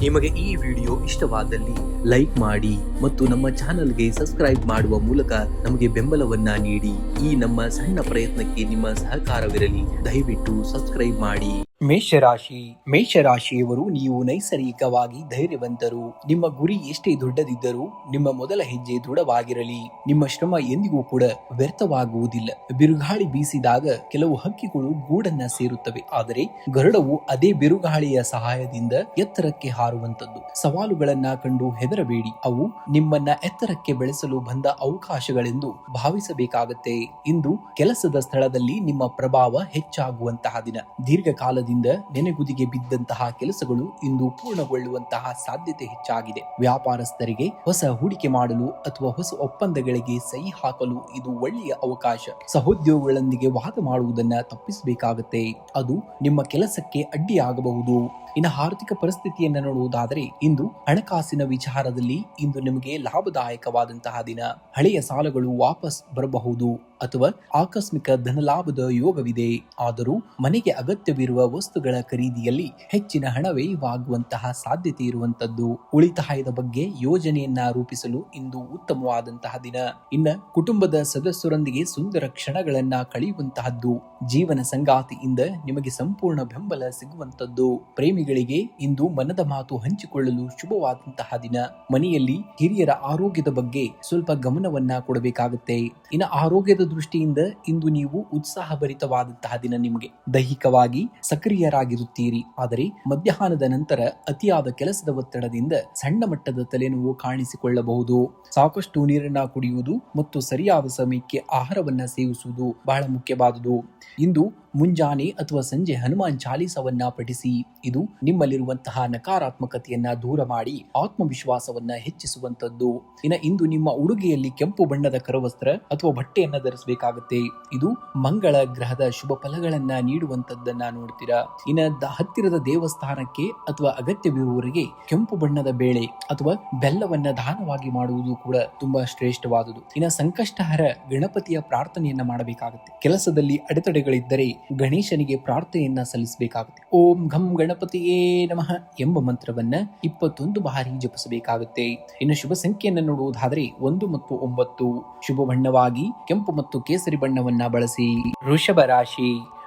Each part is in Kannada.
ನಿಮಗೆ ಈ ವಿಡಿಯೋ ಇಷ್ಟವಾದಲ್ಲಿ ಲೈಕ್ ಮಾಡಿ ಮತ್ತು ನಮ್ಮ ಚಾನೆಲ್ಗೆ ಸಬ್ಸ್ಕ್ರೈಬ್ ಮಾಡುವ ಮೂಲಕ ನಮಗೆ ಬೆಂಬಲವನ್ನ ನೀಡಿ. ಈ ನಮ್ಮ ಸಣ್ಣ ಪ್ರಯತ್ನಕ್ಕೆ ನಿಮ್ಮ ಸಹಕಾರವಿರಲಿ. ದಯವಿಟ್ಟು ಸಬ್ಸ್ಕ್ರೈಬ್ ಮಾಡಿ. ಮೇಷರಾಶಿಯವರು ನೀವು ನೈಸರ್ಗಿಕವಾಗಿ ಧೈರ್ಯವಂತರು. ನಿಮ್ಮ ಗುರಿ ಎಷ್ಟೇ ದೊಡ್ಡದಿದ್ದರೂ ನಿಮ್ಮ ಮೊದಲ ಹೆಜ್ಜೆ ದೃಢವಾಗಿರಲಿ. ನಿಮ್ಮ ಶ್ರಮ ಎಂದಿಗೂ ಕೂಡ ವ್ಯರ್ಥವಾಗುವುದಿಲ್ಲ. ಬಿರುಗಾಳಿ ಬೀಸಿದಾಗ ಕೆಲವು ಹಕ್ಕಿಗಳು ಗೂಡನ್ನ ಸೇರುತ್ತವೆ, ಆದರೆ ಗರುಡವು ಅದೇ ಬಿರುಗಾಳಿಯ ಸಹಾಯದಿಂದ ಎತ್ತರಕ್ಕೆ ಹಾರುವಂತದ್ದು. ಸವಾಲುಗಳನ್ನ ಕಂಡು ಹೆದರಬೇಡಿ, ಅವು ನಿಮ್ಮನ್ನ ಎತ್ತರಕ್ಕೆ ಬೆಳೆಸಲು ಬಂದ ಅವಕಾಶಗಳೆಂದು ಭಾವಿಸಬೇಕಾಗತ್ತೆ. ಇಂದು ಕೆಲಸದ ಸ್ಥಳದಲ್ಲಿ ನಿಮ್ಮ ಪ್ರಭಾವ ಹೆಚ್ಚಾಗುವಂತಹ ದಿನ. ದೀರ್ಘಕಾಲದಿಂದ ನೆನೆಗುದಿಗೆ ಬಿದ್ದಂತಹ ಕೆಲಸಗಳು ಇಂದು ಪೂರ್ಣಗೊಳ್ಳುವಂತಹ ಸಾಧ್ಯತೆ ಹೆಚ್ಚಾಗಿದೆ. ವ್ಯಾಪಾರಸ್ಥರಿಗೆ ಹೊಸ ಹೂಡಿಕೆ ಮಾಡಲು ಅಥವಾ ಹೊಸ ಒಪ್ಪಂದಗಳಿಗೆ ಸಹಿ ಹಾಕಲು ಇದು ಒಳ್ಳೆಯ ಅವಕಾಶ. ಸಹೋದ್ಯೋಗಿಗಳೊಂದಿಗೆ ವಾದ ಮಾಡುವುದನ್ನ ತಪ್ಪಿಸಬೇಕಾಗತ್ತೆ, ಅದು ನಿಮ್ಮ ಕೆಲಸಕ್ಕೆ ಅಡ್ಡಿಯಾಗಬಹುದು. ಇನ್ನು ಆರ್ಥಿಕ ಪರಿಸ್ಥಿತಿಯನ್ನು ನೋಡುವುದಾದರೆ ಇಂದು ಹಣಕಾಸಿನ ವಿಚಾರದಲ್ಲಿ ಇಂದು ನಿಮಗೆ ಲಾಭದಾಯಕವಾದಂತಹ ದಿನ. ಹಳೆಯ ಸಾಲಗಳು ವಾಪಸ್ ಬರಬಹುದು ಅಥವಾ ಆಕಸ್ಮಿಕ ಧನಲಾಭದ ಯೋಗವಿದೆ. ಆದರೂ ಮನೆಗೆ ಅಗತ್ಯವಿರುವ ವಸ್ತುಗಳ ಖರೀದಿಯಲ್ಲಿ ಹೆಚ್ಚಿನ ಹಣ ವ್ಯಯವಾಗುವಂತಹ ಸಾಧ್ಯತೆ ಇರುವಂತದ್ದು. ಉಳಿತಾಯದ ಬಗ್ಗೆ ಯೋಜನೆಯನ್ನ ರೂಪಿಸಲು ಇಂದು ಉತ್ತಮವಾದಂತಹ ದಿನ. ಇನ್ನು ಕುಟುಂಬದ ಸದಸ್ಯರೊಂದಿಗೆ ಸುಂದರ ಕ್ಷಣಗಳನ್ನ ಕಳೆಯುವಂತಹದ್ದು. ಜೀವನ ಸಂಗಾತಿಯಿಂದ ನಿಮಗೆ ಸಂಪೂರ್ಣ ಬೆಂಬಲ ಸಿಗುವಂತದ್ದು. ಪ್ರೇಮಿಗಳಿಗೆ ಇಂದು ಮನದ ಮಾತು ಹಂಚಿಕೊಳ್ಳಲು ಶುಭವಾದಂತಹ ದಿನ. ಮನೆಯಲ್ಲಿ ಹಿರಿಯರ ಆರೋಗ್ಯದ ಬಗ್ಗೆ ಸ್ವಲ್ಪ ಗಮನವನ್ನ ಕೊಡಬೇಕಾಗುತ್ತೆ. ಇನ್ನು ಆರೋಗ್ಯದ ದೃಷ್ಟಿಯಿಂದ ಇಂದು ನೀವು ಉತ್ಸಾಹಭರಿತವಾದಂತಹ ದಿನ. ನಿಮಗೆ ದೈಹಿಕವಾಗಿ ಸಕ್ರಿಯರಾಗಿರುತ್ತೀರಿ, ಆದರೆ ಮಧ್ಯಾಹ್ನದ ನಂತರ ಅತಿಯಾದ ಕೆಲಸದ ಒತ್ತಡದಿಂದ ಸಣ್ಣ ಮಟ್ಟದ ತಲೆನೋವು ಕಾಣಿಸಿಕೊಳ್ಳಬಹುದು. ಸಾಕಷ್ಟು ನೀರನ್ನ ಕುಡಿಯುವುದು ಮತ್ತು ಸರಿಯಾದ ಸಮಯಕ್ಕೆ ಆಹಾರವನ್ನ ಸೇವಿಸುವುದು ಬಹಳ ಮುಖ್ಯವಾದುದು. ಇಂದು ಮುಂಜಾನೆ ಅಥವಾ ಸಂಜೆ ಹನುಮಾನ್ ಚಾಲೀಸವನ್ನ ಪಠಿಸಿ. ಇದು ನಿಮ್ಮಲ್ಲಿರುವಂತಹ ನಕಾರಾತ್ಮಕತೆಯನ್ನ ದೂರ ಮಾಡಿ ಆತ್ಮವಿಶ್ವಾಸವನ್ನ ಹೆಚ್ಚಿಸುವಂತದ್ದು. ಇಂದು ನಿಮ್ಮ ಉಡುಗೆಯಲ್ಲಿ ಕೆಂಪು ಬಣ್ಣದ ಕರವಸ್ತ್ರ ಅಥವಾ ಬಟ್ಟೆಯನ್ನ ಧರಿಸಬೇಕಾಗುತ್ತೆ. ಇದು ಮಂಗಳ ಗ್ರಹದ ಶುಭ ಫಲಗಳನ್ನ ನೀಡುವಂತದ್ದನ್ನ ನೋಡ್ತೀರಾ. ಹತ್ತಿರದ ದೇವಸ್ಥಾನಕ್ಕೆ ಅಥವಾ ಅಗತ್ಯವಿರುವವರಿಗೆ ಕೆಂಪು ಬಣ್ಣದ ಬೇಳೆ ಅಥವಾ ಬೆಲ್ಲವನ್ನ ದಾನವಾಗಿ ಮಾಡುವುದು ಕೂಡ ತುಂಬಾ ಶ್ರೇಷ್ಠವಾದುದು. ಸಂಕಷ್ಟಹರ ಗಣಪತಿಯ ಪ್ರಾರ್ಥನೆಯನ್ನ ಮಾಡಬೇಕಾಗುತ್ತೆ. ಕೆಲಸದಲ್ಲಿ ಅಡೆತಡೆಗಳಿದ್ದರೆ ಗಣೇಶನಿಗೆ ಪ್ರಾರ್ಥನೆಯನ್ನ ಸಲ್ಲಿಸಬೇಕಾಗುತ್ತೆ. ಓಂ ಘಂ ಗಣಪತಿಯೇ ನಮಃ ಎಂಬ ಮಂತ್ರವನ್ನ 21 ಬಾರಿ ಜಪಿಸಬೇಕಾಗುತ್ತೆ. ಇನ್ನು ಶುಭ ಸಂಖ್ಯೆಯನ್ನು ನೋಡುವುದಾದರೆ 1 ಮತ್ತು 9. ಶುಭ ಬಣ್ಣವಾಗಿ ಕೆಂಪು ಮತ್ತು ಕೇಸರಿ ಬಣ್ಣವನ್ನ ಬಳಸಿ.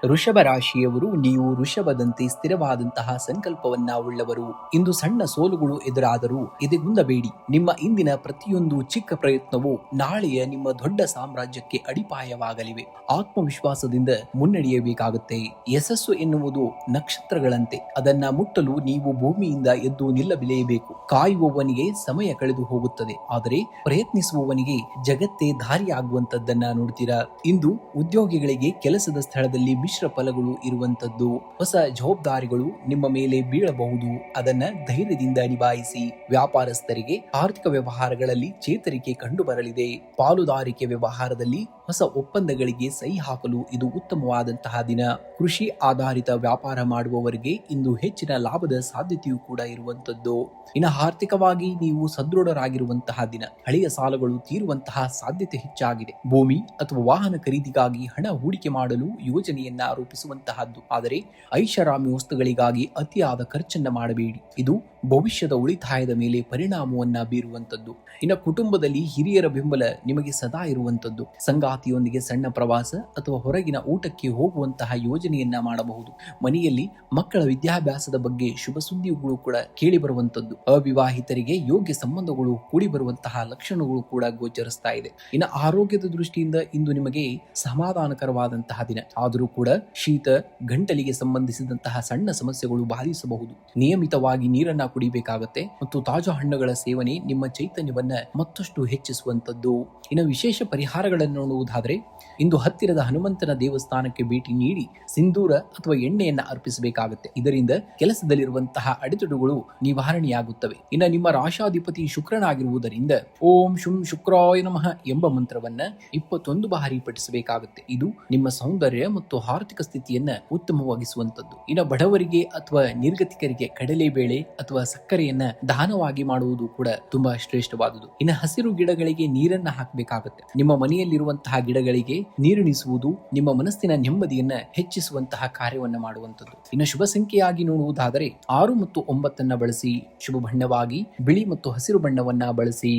ವೃಷಭ ರಾಶಿಯವರು ನೀವು ವೃಷಭದಂತೆ ಸ್ಥಿರವಾದಂತಹ ಸಂಕಲ್ಪವನ್ನ ಉಳ್ಳವರು. ಇಂದು ಸಣ್ಣ ಸೋಲುಗಳು ಎದುರಾದರೂ ಎದೆಗುಂದಬೇಡಿ. ನಿಮ್ಮ ಇಂದಿನ ಪ್ರತಿಯೊಂದು ಚಿಕ್ಕ ಪ್ರಯತ್ನವೂ ನಾಳೆಯ ನಿಮ್ಮ ದೊಡ್ಡ ಸಾಮ್ರಾಜ್ಯಕ್ಕೆ ಅಡಿಪಾಯವಾಗಲಿವೆ. ಆತ್ಮವಿಶ್ವಾಸದಿಂದ ಮುನ್ನಡೆಯಬೇಕಾಗುತ್ತೆ. ಯಶಸ್ಸು ಎನ್ನುವುದು ನಕ್ಷತ್ರಗಳಂತೆ, ಅದನ್ನ ಮುಟ್ಟಲು ನೀವು ಭೂಮಿಯಿಂದ ಎದ್ದು ನಿಲ್ಲಬೇಕಬೇಕು. ಕಾಯುವವನಿಗೆ ಸಮಯ ಕಳೆದು ಹೋಗುತ್ತದೆ, ಆದರೆ ಪ್ರಯತ್ನಿಸುವವನಿಗೆ ಜಗತ್ತೇ ದಾರಿಯಾಗುವಂತದ್ದನ್ನ ನೋಡ್ತೀರಾ. ಇಂದು ಉದ್ಯೋಗಿಗಳಿಗೆ ಕೆಲಸದ ಸ್ಥಳದಲ್ಲಿ ಮಿಶ್ರ ಫಲಗಳು ಇರುವಂತದ್ದು. ಹೊಸ ಜವಾಬ್ದಾರಿಗಳು ನಿಮ್ಮ ಮೇಲೆ ಬೀಳಬಹುದು, ಅದನ್ನ ಧೈರ್ಯದಿಂದ ನಿಭಾಯಿಸಿ. ವ್ಯಾಪಾರಸ್ಥರಿಗೆ ಆರ್ಥಿಕ ವ್ಯವಹಾರಗಳಲ್ಲಿ ಚೇತರಿಕೆ ಕಂಡು ಬರಲಿದೆ. ಪಾಲುದಾರಿಕೆ ವ್ಯವಹಾರದಲ್ಲಿ ಹೊಸ ಒಪ್ಪಂದಗಳಿಗೆ ಸಹಿ ಹಾಕಲು ಇದು ಉತ್ತಮವಾದಂತಹ ದಿನ. ಕೃಷಿ ಆಧಾರಿತ ವ್ಯಾಪಾರ ಮಾಡುವವರಿಗೆ ಇಂದು ಹೆಚ್ಚಿನ ಲಾಭದ ಸಾಧ್ಯತೆಯೂ ಕೂಡ ಇರುವಂತದ್ದು. ಆರ್ಥಿಕವಾಗಿ ನೀವು ಸದೃಢರಾಗಿರುವಂತಹ ದಿನ. ಹಳೆಯ ಸಾಲಗಳು ತೀರುವಂತಹ ಸಾಧ್ಯತೆ ಹೆಚ್ಚಾಗಿದೆ. ಭೂಮಿ ಅಥವಾ ವಾಹನ ಖರೀದಿಗಾಗಿ ಹಣ ಹೂಡಿಕೆ ಮಾಡಲು ಯೋಜನೆಯನ್ನ ರೂಪಿಸುವಂತಹದ್ದು, ಆದರೆ ಐಷಾರಾಮಿ ವಸ್ತುಗಳಿಗಾಗಿ ಅತಿಯಾದ ಖರ್ಚನ್ನ ಮಾಡಬೇಡಿ. ಇದು ಭವಿಷ್ಯದ ಉಳಿತಾಯದ ಮೇಲೆ ಪರಿಣಾಮವನ್ನ ಬೀರುವಂತದ್ದು. ಕುಟುಂಬದಲ್ಲಿ ಹಿರಿಯರ ಬೆಂಬಲ ನಿಮಗೆ ಸದಾ ಇರುವಂತದ್ದು. ಸಂಗಾತಿಯೊಂದಿಗೆ ಸಣ್ಣ ಪ್ರವಾಸ ಅಥವಾ ಹೊರಗಿನ ಊಟಕ್ಕೆ ಹೋಗುವಂತಹ ಯೋಜನೆಯನ್ನ ಮಾಡಬಹುದು. ಮನೆಯಲ್ಲಿ ಮಕ್ಕಳ ವಿದ್ಯಾಭ್ಯಾಸದ ಬಗ್ಗೆ ಶುಭ ಸುದ್ದಿಗಳು ಕೂಡ ಕೇಳಿ ಬರುವಂತದ್ದು. ಅವಿವಾಹಿತರಿಗೆ ಯೋಗ್ಯ ಸಂಬಂಧಗಳು ಕೂಡಿ ಬರುವಂತಹ ಲಕ್ಷಣಗಳು ಕೂಡ ಗೋಚರಿಸ್ತಾ ಇದೆ. ಆರೋಗ್ಯದ ದೃಷ್ಟಿಯಿಂದ ಇಂದು ನಿಮಗೆ ಸಮಾಧಾನಕರವಾದಂತಹ ದಿನ. ಆದರೂ ಕೂಡ ಶೀತ, ಗಂಟಲಿಗೆ ಸಂಬಂಧಿಸಿದಂತಹ ಸಣ್ಣ ಸಮಸ್ಯೆಗಳು ಬಾಧಿಸಬಹುದು. ನಿಯಮಿತವಾಗಿ ನೀರನ್ನ ಕುಡಿಬೇಕಾಗತ್ತೆ ಮತ್ತು ತಾಜಾ ಹಣ್ಣುಗಳ ಸೇವನೆ ನಿಮ್ಮ ಚೈತನ್ಯವನ್ನ ಮತ್ತಷ್ಟು ಹೆಚ್ಚಿಸುವಂತದ್ದು. ವಿಶೇಷ ಪರಿಹಾರಗಳನ್ನು ನೋಡುವುದಾದರೆ ಇಂದು ಹತ್ತಿರದ ಹನುಮಂತನ ದೇವಸ್ಥಾನಕ್ಕೆ ಭೇಟಿ ನೀಡಿ ಸಿಂಧೂರ ಅಥವಾ ಎಣ್ಣೆಯನ್ನ ಅರ್ಪಿಸಬೇಕಾಗುತ್ತೆ. ಇದರಿಂದ ಕೆಲಸದಲ್ಲಿರುವಂತಹ ಅಡೆತಡೆಗಳು ನಿವಾರಣೆಯಾಗುತ್ತವೆ. ನಿಮ್ಮ ರಾಶಾಧಿಪತಿ ಶುಕ್ರನಾಗಿರುವುದರಿಂದ ಓಂ ಶುಂ ಶುಕ್ರಾಯ ನಮಃ ಎಂಬ ಮಂತ್ರವನ್ನ 21 ಬಾರಿ ಪಠಿಸಬೇಕಾಗುತ್ತೆ. ಇದು ನಿಮ್ಮ ಸೌಂದರ್ಯ ಮತ್ತು ಆರ್ಥಿಕ ಸ್ಥಿತಿಯನ್ನ ಉತ್ತಮವಾಗಿಸುವಂತದ್ದು. ಬಡವರಿಗೆ ಅಥವಾ ನಿರ್ಗತಿಕರಿಗೆ ಕಡಲೆಬೇಳೆ ಅಥವಾ ಅಥವಾ ಸಕ್ಕರೆಯನ್ನ ದಾನವಾಗಿ ಮಾಡುವುದು ಕೂಡ ತುಂಬಾ ಶ್ರೇಷ್ಠವಾದುದು. ಇನ್ನು ಹಸಿರು ಗಿಡಗಳಿಗೆ ನೀರನ್ನ ಹಾಕಬೇಕಾಗುತ್ತೆ. ನಿಮ್ಮ ಮನೆಯಲ್ಲಿರುವಂತಹ ಗಿಡಗಳಿಗೆ ನೀರುಣಿಸುವುದು ನಿಮ್ಮ ಮನಸ್ಸಿನ ನೆಮ್ಮದಿಯನ್ನ ಹೆಚ್ಚಿಸುವಂತಹ ಕಾರ್ಯವನ್ನ ಮಾಡುವಂತದ್ದು. ಇನ್ನು ಶುಭ ಸಂಖ್ಯೆಯಾಗಿ ನೋಡುವುದಾದರೆ 6 ಮತ್ತು 9 ಬಳಸಿ. ಶುಭ ಬಣ್ಣವಾಗಿ ಬಿಳಿ ಮತ್ತು ಹಸಿರು ಬಣ್ಣವನ್ನ ಬಳಸಿ.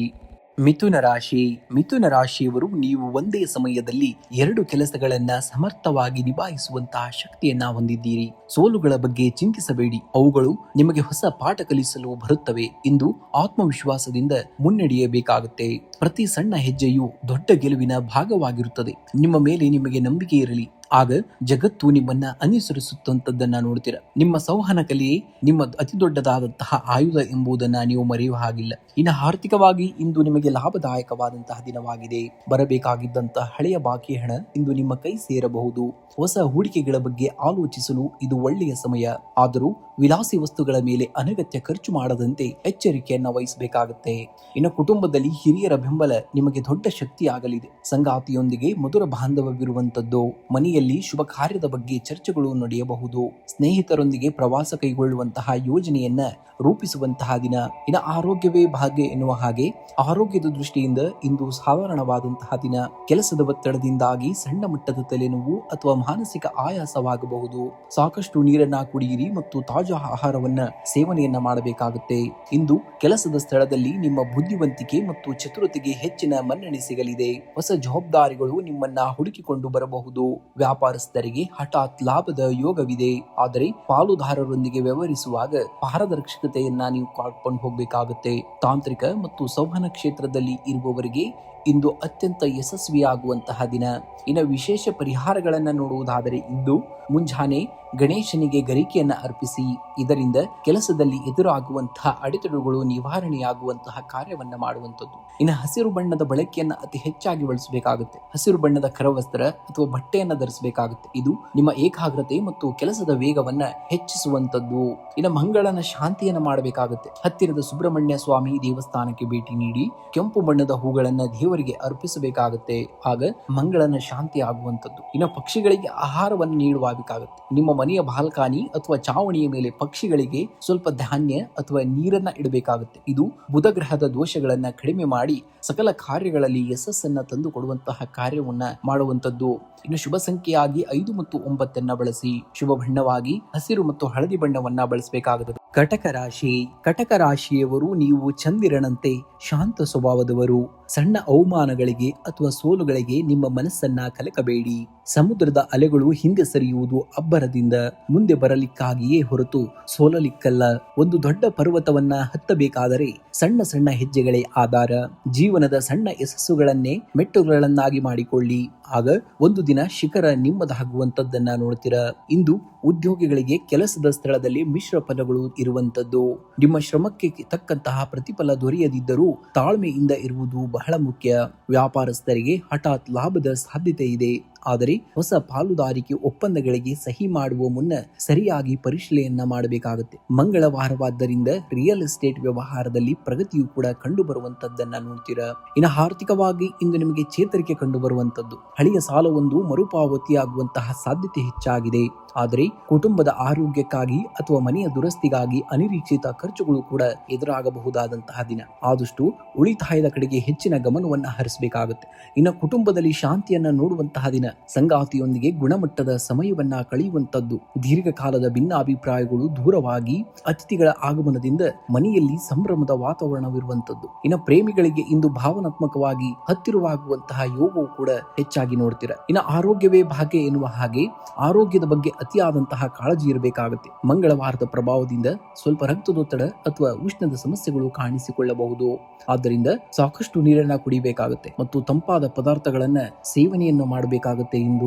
ಮಿಥುನ ರಾಶಿ. ಮಿಥುನ ರಾಶಿಯವರು ನೀವು ಒಂದೇ ಸಮಯದಲ್ಲಿ 2 ಕೆಲಸಗಳನ್ನ ಸಮರ್ಥವಾಗಿ ನಿಭಾಯಿಸುವಂತಹ ಶಕ್ತಿಯನ್ನ ಹೊಂದಿದ್ದೀರಿ. ಸೋಲುಗಳ ಬಗ್ಗೆ ಚಿಂತಿಸಬೇಡಿ, ಅವುಗಳು ನಿಮಗೆ ಹೊಸ ಪಾಠ ಕಲಿಸಲು ಬರುತ್ತವೆ. ಇಂದು ಆತ್ಮವಿಶ್ವಾಸದಿಂದ ಮುನ್ನಡೆಯಬೇಕಾಗುತ್ತೆ. ಪ್ರತಿ ಸಣ್ಣ ಹೆಜ್ಜೆಯು ದೊಡ್ಡ ಗೆಲುವಿನ ಭಾಗವಾಗಿರುತ್ತದೆ. ನಿಮ್ಮ ಮೇಲೆ ನಿಮಗೆ ನಂಬಿಕೆ ಇರಲಿ, ಆಗ ಜಗತ್ತು ನಿಮ್ಮನ್ನ ಅನುಸರಿಸುತ್ತಂತದ್ದನ್ನ ನೋಡ್ತೀರ. ನಿಮ್ಮ ಸಂವಹನ ಕಲೆಯೇ ನಿಮ್ಮ ಅತಿ ದೊಡ್ಡದಾದಂತಹ ಆಯುಧ ಎಂಬುದನ್ನ ನೀವು ಮರೆಯುವ ಹಾಗಿಲ್ಲ. ಇನ್ನು ಆರ್ಥಿಕವಾಗಿ ಇಂದು ನಿಮಗೆ ಲಾಭದಾಯಕವಾದಂತಹ ದಿನವಾಗಿದೆ. ಬರಬೇಕಾಗಿದ್ದಂತಹ ಹಳೆಯ ಬಾಕಿ ಹಣ ಇಂದು ನಿಮ್ಮ ಕೈ ಸೇರಬಹುದು. ಹೊಸ ಹೂಡಿಕೆಗಳ ಬಗ್ಗೆ ಆಲೋಚಿಸಲು ಇದು ಒಳ್ಳೆಯ ಸಮಯ. ಆದರೂ ವಿಲಾಸಿ ವಸ್ತುಗಳ ಮೇಲೆ ಅನಗತ್ಯ ಖರ್ಚು ಮಾಡದಂತೆ ಎಚ್ಚರಿಕೆಯನ್ನ ವಹಿಸಬೇಕಾಗುತ್ತೆ. ಇನ್ನು ಕುಟುಂಬದಲ್ಲಿ ಹಿರಿಯರ ಬೆಂಬಲ ನಿಮಗೆ ದೊಡ್ಡ ಶಕ್ತಿಯಾಗಲಿದೆ. ಸಂಗಾತಿಯೊಂದಿಗೆ ಮಧುರ ಬಾಂಧವ್ಯವಿರುವಂತದ್ದು. ಮನೆಯಲ್ಲಿ ಶುಭ ಕಾರ್ಯದ ಬಗ್ಗೆ ಚರ್ಚೆಗಳು ನಡೆಯಬಹುದು. ಸ್ನೇಹಿತರೊಂದಿಗೆ ಪ್ರವಾಸ ಕೈಗೊಳ್ಳುವಂತಹ ಯೋಜನೆಯನ್ನ ರೂಪಿಸುವಂತಹ ದಿನ. ಇನ್ನು ಆರೋಗ್ಯವೇ ಭಾಗ್ಯ ಎನ್ನುವ ಹಾಗೆ ಆರೋಗ್ಯದ ದೃಷ್ಟಿಯಿಂದ ಇಂದು ಸಾಧಾರಣವಾದಂತಹ ದಿನ. ಕೆಲಸದ ಒತ್ತಡದಿಂದಾಗಿ ಸಣ್ಣ ಮಟ್ಟದ ತಲೆನೋವು ಅಥವಾ ಮಾನಸಿಕ ಆಯಾಸವಾಗಬಹುದು. ಸಾಕಷ್ಟು ನೀರನ್ನ ಕುಡಿಯಿರಿ ಮತ್ತು ತಾಜಾ ಆಹಾರವನ್ನ ಸೇವನೆಯನ್ನ ಮಾಡಬೇಕಾಗುತ್ತೆ. ಇಂದು ಕೆಲಸದ ಸ್ಥಳದಲ್ಲಿ ನಿಮ್ಮ ಬುದ್ಧಿವಂತಿಕೆ ಮತ್ತು ಚತುರತೆಗೆ ಹೆಚ್ಚಿನ ಮನ್ನಣೆ ಸಿಗಲಿದೆ. ಹೊಸ ಜವಾಬ್ದಾರಿಗಳು ನಿಮ್ಮನ್ನ ಹುಡುಕಿಕೊಂಡು ಬರಬಹುದು. ವ್ಯಾಪಾರಸ್ಥರಿಗೆ ಹಠಾತ್ ಲಾಭದ ಯೋಗವಿದೆ. ಆದರೆ ಪಾಲುದಾರರೊಂದಿಗೆ ವ್ಯವಹರಿಸುವಾಗ ಪಾರದರ್ಶಕತೆಯನ್ನ ನೀವು ಕಾಡ್ಕೊಂಡು ಹೋಗಬೇಕಾಗುತ್ತೆ. ತಾಂತ್ರಿಕ ಮತ್ತು ಸಂವಹನ ಕ್ಷೇತ್ರದಲ್ಲಿ ಇರುವವರಿಗೆ ಇಂದು ಅತ್ಯಂತ ಯಶಸ್ವಿಯಾಗುವಂತಹ ದಿನ. ಇನ್ನು ವಿಶೇಷ ಪರಿಹಾರಗಳನ್ನ ನೋಡುವುದಾದರೆ ಇಂದು ಮುಂಜಾನೆ ಗಣೇಶನಿಗೆ ಗರಿಕೆಯನ್ನ ಅರ್ಪಿಸಿ. ಇದರಿಂದ ಕೆಲಸದಲ್ಲಿ ಎದುರಾಗುವಂತಹ ಅಡೆತಡೆಗಳು ನಿವಾರಣೆಯಾಗುವಂತಹ ಕಾರ್ಯವನ್ನ ಮಾಡುವಂಥದ್ದು. ಇನ್ನು ಹಸಿರು ಬಣ್ಣದ ಬಳಕೆಯನ್ನ ಅತಿ ಹೆಚ್ಚಾಗಿ ಬಳಸಬೇಕಾಗುತ್ತೆ. ಹಸಿರು ಬಣ್ಣದ ಕರವಸ್ತ್ರ ಅಥವಾ ಬಟ್ಟೆಯನ್ನ ಧರಿಸಬೇಕಾಗುತ್ತೆ. ಇದು ನಿಮ್ಮ ಏಕಾಗ್ರತೆ ಮತ್ತು ಕೆಲಸದ ವೇಗವನ್ನ ಹೆಚ್ಚಿಸುವಂತದ್ದು. ಇನ್ನು ಮಂಗಳನ ಶಾಂತಿಯನ್ನ ಮಾಡಬೇಕಾಗುತ್ತೆ. ಹತ್ತಿರದ ಸುಬ್ರಹ್ಮಣ್ಯ ಸ್ವಾಮಿ ದೇವಸ್ಥಾನಕ್ಕೆ ಭೇಟಿ ನೀಡಿ ಕೆಂಪು ಬಣ್ಣದ ಹೂಗಳನ್ನ ದೇವರಿಗೆ ಅರ್ಪಿಸಬೇಕಾಗುತ್ತೆ. ಆಗ ಮಂಗಳನ ಶಾಂತಿ ಆಗುವಂತದ್ದು. ಇನ್ನು ಪಕ್ಷಿಗಳಿಗೆ ಆಹಾರವನ್ನು ನೀಡಬೇಕಾಗುತ್ತೆ. ನಿಮ್ಮ ಮನೆಯ ಬಾಲ್ಕನಿ ಅಥವಾ ಚಾವಣಿಯ ಮೇಲೆ ಪಕ್ಷಿಗಳಿಗೆ ಸ್ವಲ್ಪ ಧಾನ್ಯ ಅಥವಾ ನೀರನ್ನ ಇಡಬೇಕಾಗುತ್ತೆ. ಇದು ಬುಧ ಗ್ರಹದ ದೋಷಗಳನ್ನ ಕಡಿಮೆ ಮಾಡಿ ಸಕಲ ಕಾರ್ಯಗಳಲ್ಲಿ ಯಶಸ್ಸನ್ನ ತಂದು ಕೊಡುವಂತಹ ಕಾರ್ಯವನ್ನ ಮಾಡುವಂತದ್ದು. ಇನ್ನು ಶುಭ ಸಂಖ್ಯೆಯಾಗಿ 5 ಮತ್ತು 9 ಬಳಸಿ. ಶುಭ ಬಣ್ಣವಾಗಿ ಹಸಿರು ಮತ್ತು ಹಳದಿ ಬಣ್ಣವನ್ನ ಬಳಸಬೇಕಾಗುತ್ತದೆ. ಕಟಕ ರಾಶಿ. ಕಟಕ ರಾಶಿಯವರು ನೀವು ಚಂದಿರನಂತೆ ಶಾಂತ ಸ್ವಭಾವದವರು. ಸಣ್ಣ ಅವಮಾನಗಳಿಗೆ ಅಥವಾ ಸೋಲುಗಳಿಗೆ ನಿಮ್ಮ ಮನಸ್ಸನ್ನ ಕಲಕಬೇಡಿ. ಸಮುದ್ರದ ಅಲೆಗಳು ಹಿಂದೆ ಸರಿಯುವುದು ಅಬ್ಬರದಿಂದ, ಮುಂದೆ ಬರಲಿಕ್ಕಾಗಿಯೇ ಹೊರತು ಸೋಲಲಿಕ್ಕಲ್ಲ. ಒಂದು ದೊಡ್ಡ ಪರ್ವತವನ್ನ ಹತ್ತಬೇಕಾದರೆ ಸಣ್ಣ ಸಣ್ಣ ಹೆಜ್ಜೆಗಳೇ ಆಧಾರ. ಜೀವನದ ಸಣ್ಣ ಯಶಸ್ಸುಗಳನ್ನೇ ಮೆಟ್ಟುಗಳನ್ನಾಗಿ ಮಾಡಿಕೊಳ್ಳಿ. ಆಗ ಒಂದು ದಿನ ಶಿಖರ ನಿಮ್ಮದಾಗುವಂತದ್ದನ್ನ ನೋಡ್ತೀರ. ಇಂದು ಉದ್ಯೋಗಿಗಳಿಗೆ ಕೆಲಸದ ಸ್ಥಳದಲ್ಲಿ ಮಿಶ್ರ ಫಲಗಳು ಇರುವಂತದ್ದು. ನಿಮ್ಮ ಶ್ರಮಕ್ಕೆ ತಕ್ಕಂತಹ ಪ್ರತಿಫಲ ದೊರೆಯದಿದ್ದರೂ ತಾಳ್ಮೆಯಿಂದ ಇರುವುದು ಬಹಳ ಮುಖ್ಯ. ವ್ಯಾಪಾರಸ್ಥರಿಗೆ ಹಠಾತ್ ಲಾಭದ ಸಾಧ್ಯತೆ ಇದೆ. ಆದರೆ ಹೊಸ ಪಾಲುದಾರಿಕೆ ಒಪ್ಪಂದಗಳಿಗೆ ಸಹಿ ಮಾಡುವ ಮುನ್ನ ಸರಿಯಾಗಿ ಪರಿಶೀಲನೆಯನ್ನ ಮಾಡಬೇಕಾಗುತ್ತೆ. ಮಂಗಳವಾರವಾದ್ದರಿಂದ ರಿಯಲ್ ಎಸ್ಟೇಟ್ ವ್ಯವಹಾರದಲ್ಲಿ ಪ್ರಗತಿಯು ಕೂಡ ಕಂಡು ಬರುವಂತದ್ದನ್ನ ನೋಡ್ತೀರಾ. ಇನ್ನು ಆರ್ಥಿಕವಾಗಿ ಇಂದು ನಿಮಗೆ ಚೇತರಿಕೆ ಕಂಡು ಬರುವಂತದ್ದು. ಹಳೆಯ ಸಾಲವೊಂದು ಮರುಪಾವತಿಯಾಗುವಂತಹ ಸಾಧ್ಯತೆ ಹೆಚ್ಚಾಗಿದೆ. ಆದರೆ ಕುಟುಂಬದ ಆರೋಗ್ಯಕ್ಕಾಗಿ ಅಥವಾ ಮನೆಯ ದುರಸ್ತಿಗಾಗಿ ಅನಿರೀಕ್ಷಿತ ಖರ್ಚುಗಳು ಕೂಡ ಎದುರಾಗಬಹುದಾದಂತಹ ದಿನ. ಆದಷ್ಟು ಉಳಿತಾಯದ ಕಡೆಗೆ ಹೆಚ್ಚಿನ ಗಮನವನ್ನ ಹರಿಸಬೇಕಾಗುತ್ತೆ. ಇನ್ನು ಕುಟುಂಬದಲ್ಲಿ ಶಾಂತಿಯನ್ನ ನೋಡುವಂತಹ ದಿನ. ಸಂಗಾತಿಯೊಂದಿಗೆ ಗುಣಮಟ್ಟದ ಸಮಯವನ್ನ ಕಳೆಯುವಂತದ್ದು. ದೀರ್ಘಕಾಲದ ಭಿನ್ನಾಭಿಪ್ರಾಯಗಳು ದೂರವಾಗಿ ಅತಿಥಿಗಳ ಆಗಮನದಿಂದ ಮನೆಯಲ್ಲಿ ಸಂಭ್ರಮದ ವಾತಾವರಣವಿರುವಂತದ್ದು. ಇನ್ನು ಪ್ರೇಮಿಗಳಿಗೆ ಇಂದು ಭಾವನಾತ್ಮಕವಾಗಿ ಹತ್ತಿರವಾಗುವಂತಹ ಯೋಗವು ಕೂಡ ಹೆಚ್ಚಾಗಿ ನೋಡ್ತೀರಾ. ಇನ್ನು ಆರೋಗ್ಯವೇ ಭಾಗ್ಯ ಎನ್ನುವ ಹಾಗೆ ಆರೋಗ್ಯದ ಬಗ್ಗೆ ಅತಿಯಾದಂತಹ ಕಾಳಜಿ ಇರಬೇಕಾಗುತ್ತೆ. ಮಂಗಳವಾರದ ಪ್ರಭಾವದಿಂದ ಸ್ವಲ್ಪ ರಕ್ತದೊತ್ತಡ ಅಥವಾ ಉಷ್ಣದ ಸಮಸ್ಯೆಗಳು ಕಾಣಿಸಿಕೊಳ್ಳಬಹುದು. ಆದ್ದರಿಂದ ಸಾಕಷ್ಟು ನೀರನ್ನ ಕುಡಿಬೇಕಾಗುತ್ತೆ ಮತ್ತು ತಂಪಾದ ಪದಾರ್ಥಗಳನ್ನ ಸೇವನೆಯನ್ನು ಮಾಡಬೇಕಾಗುತ್ತೆ.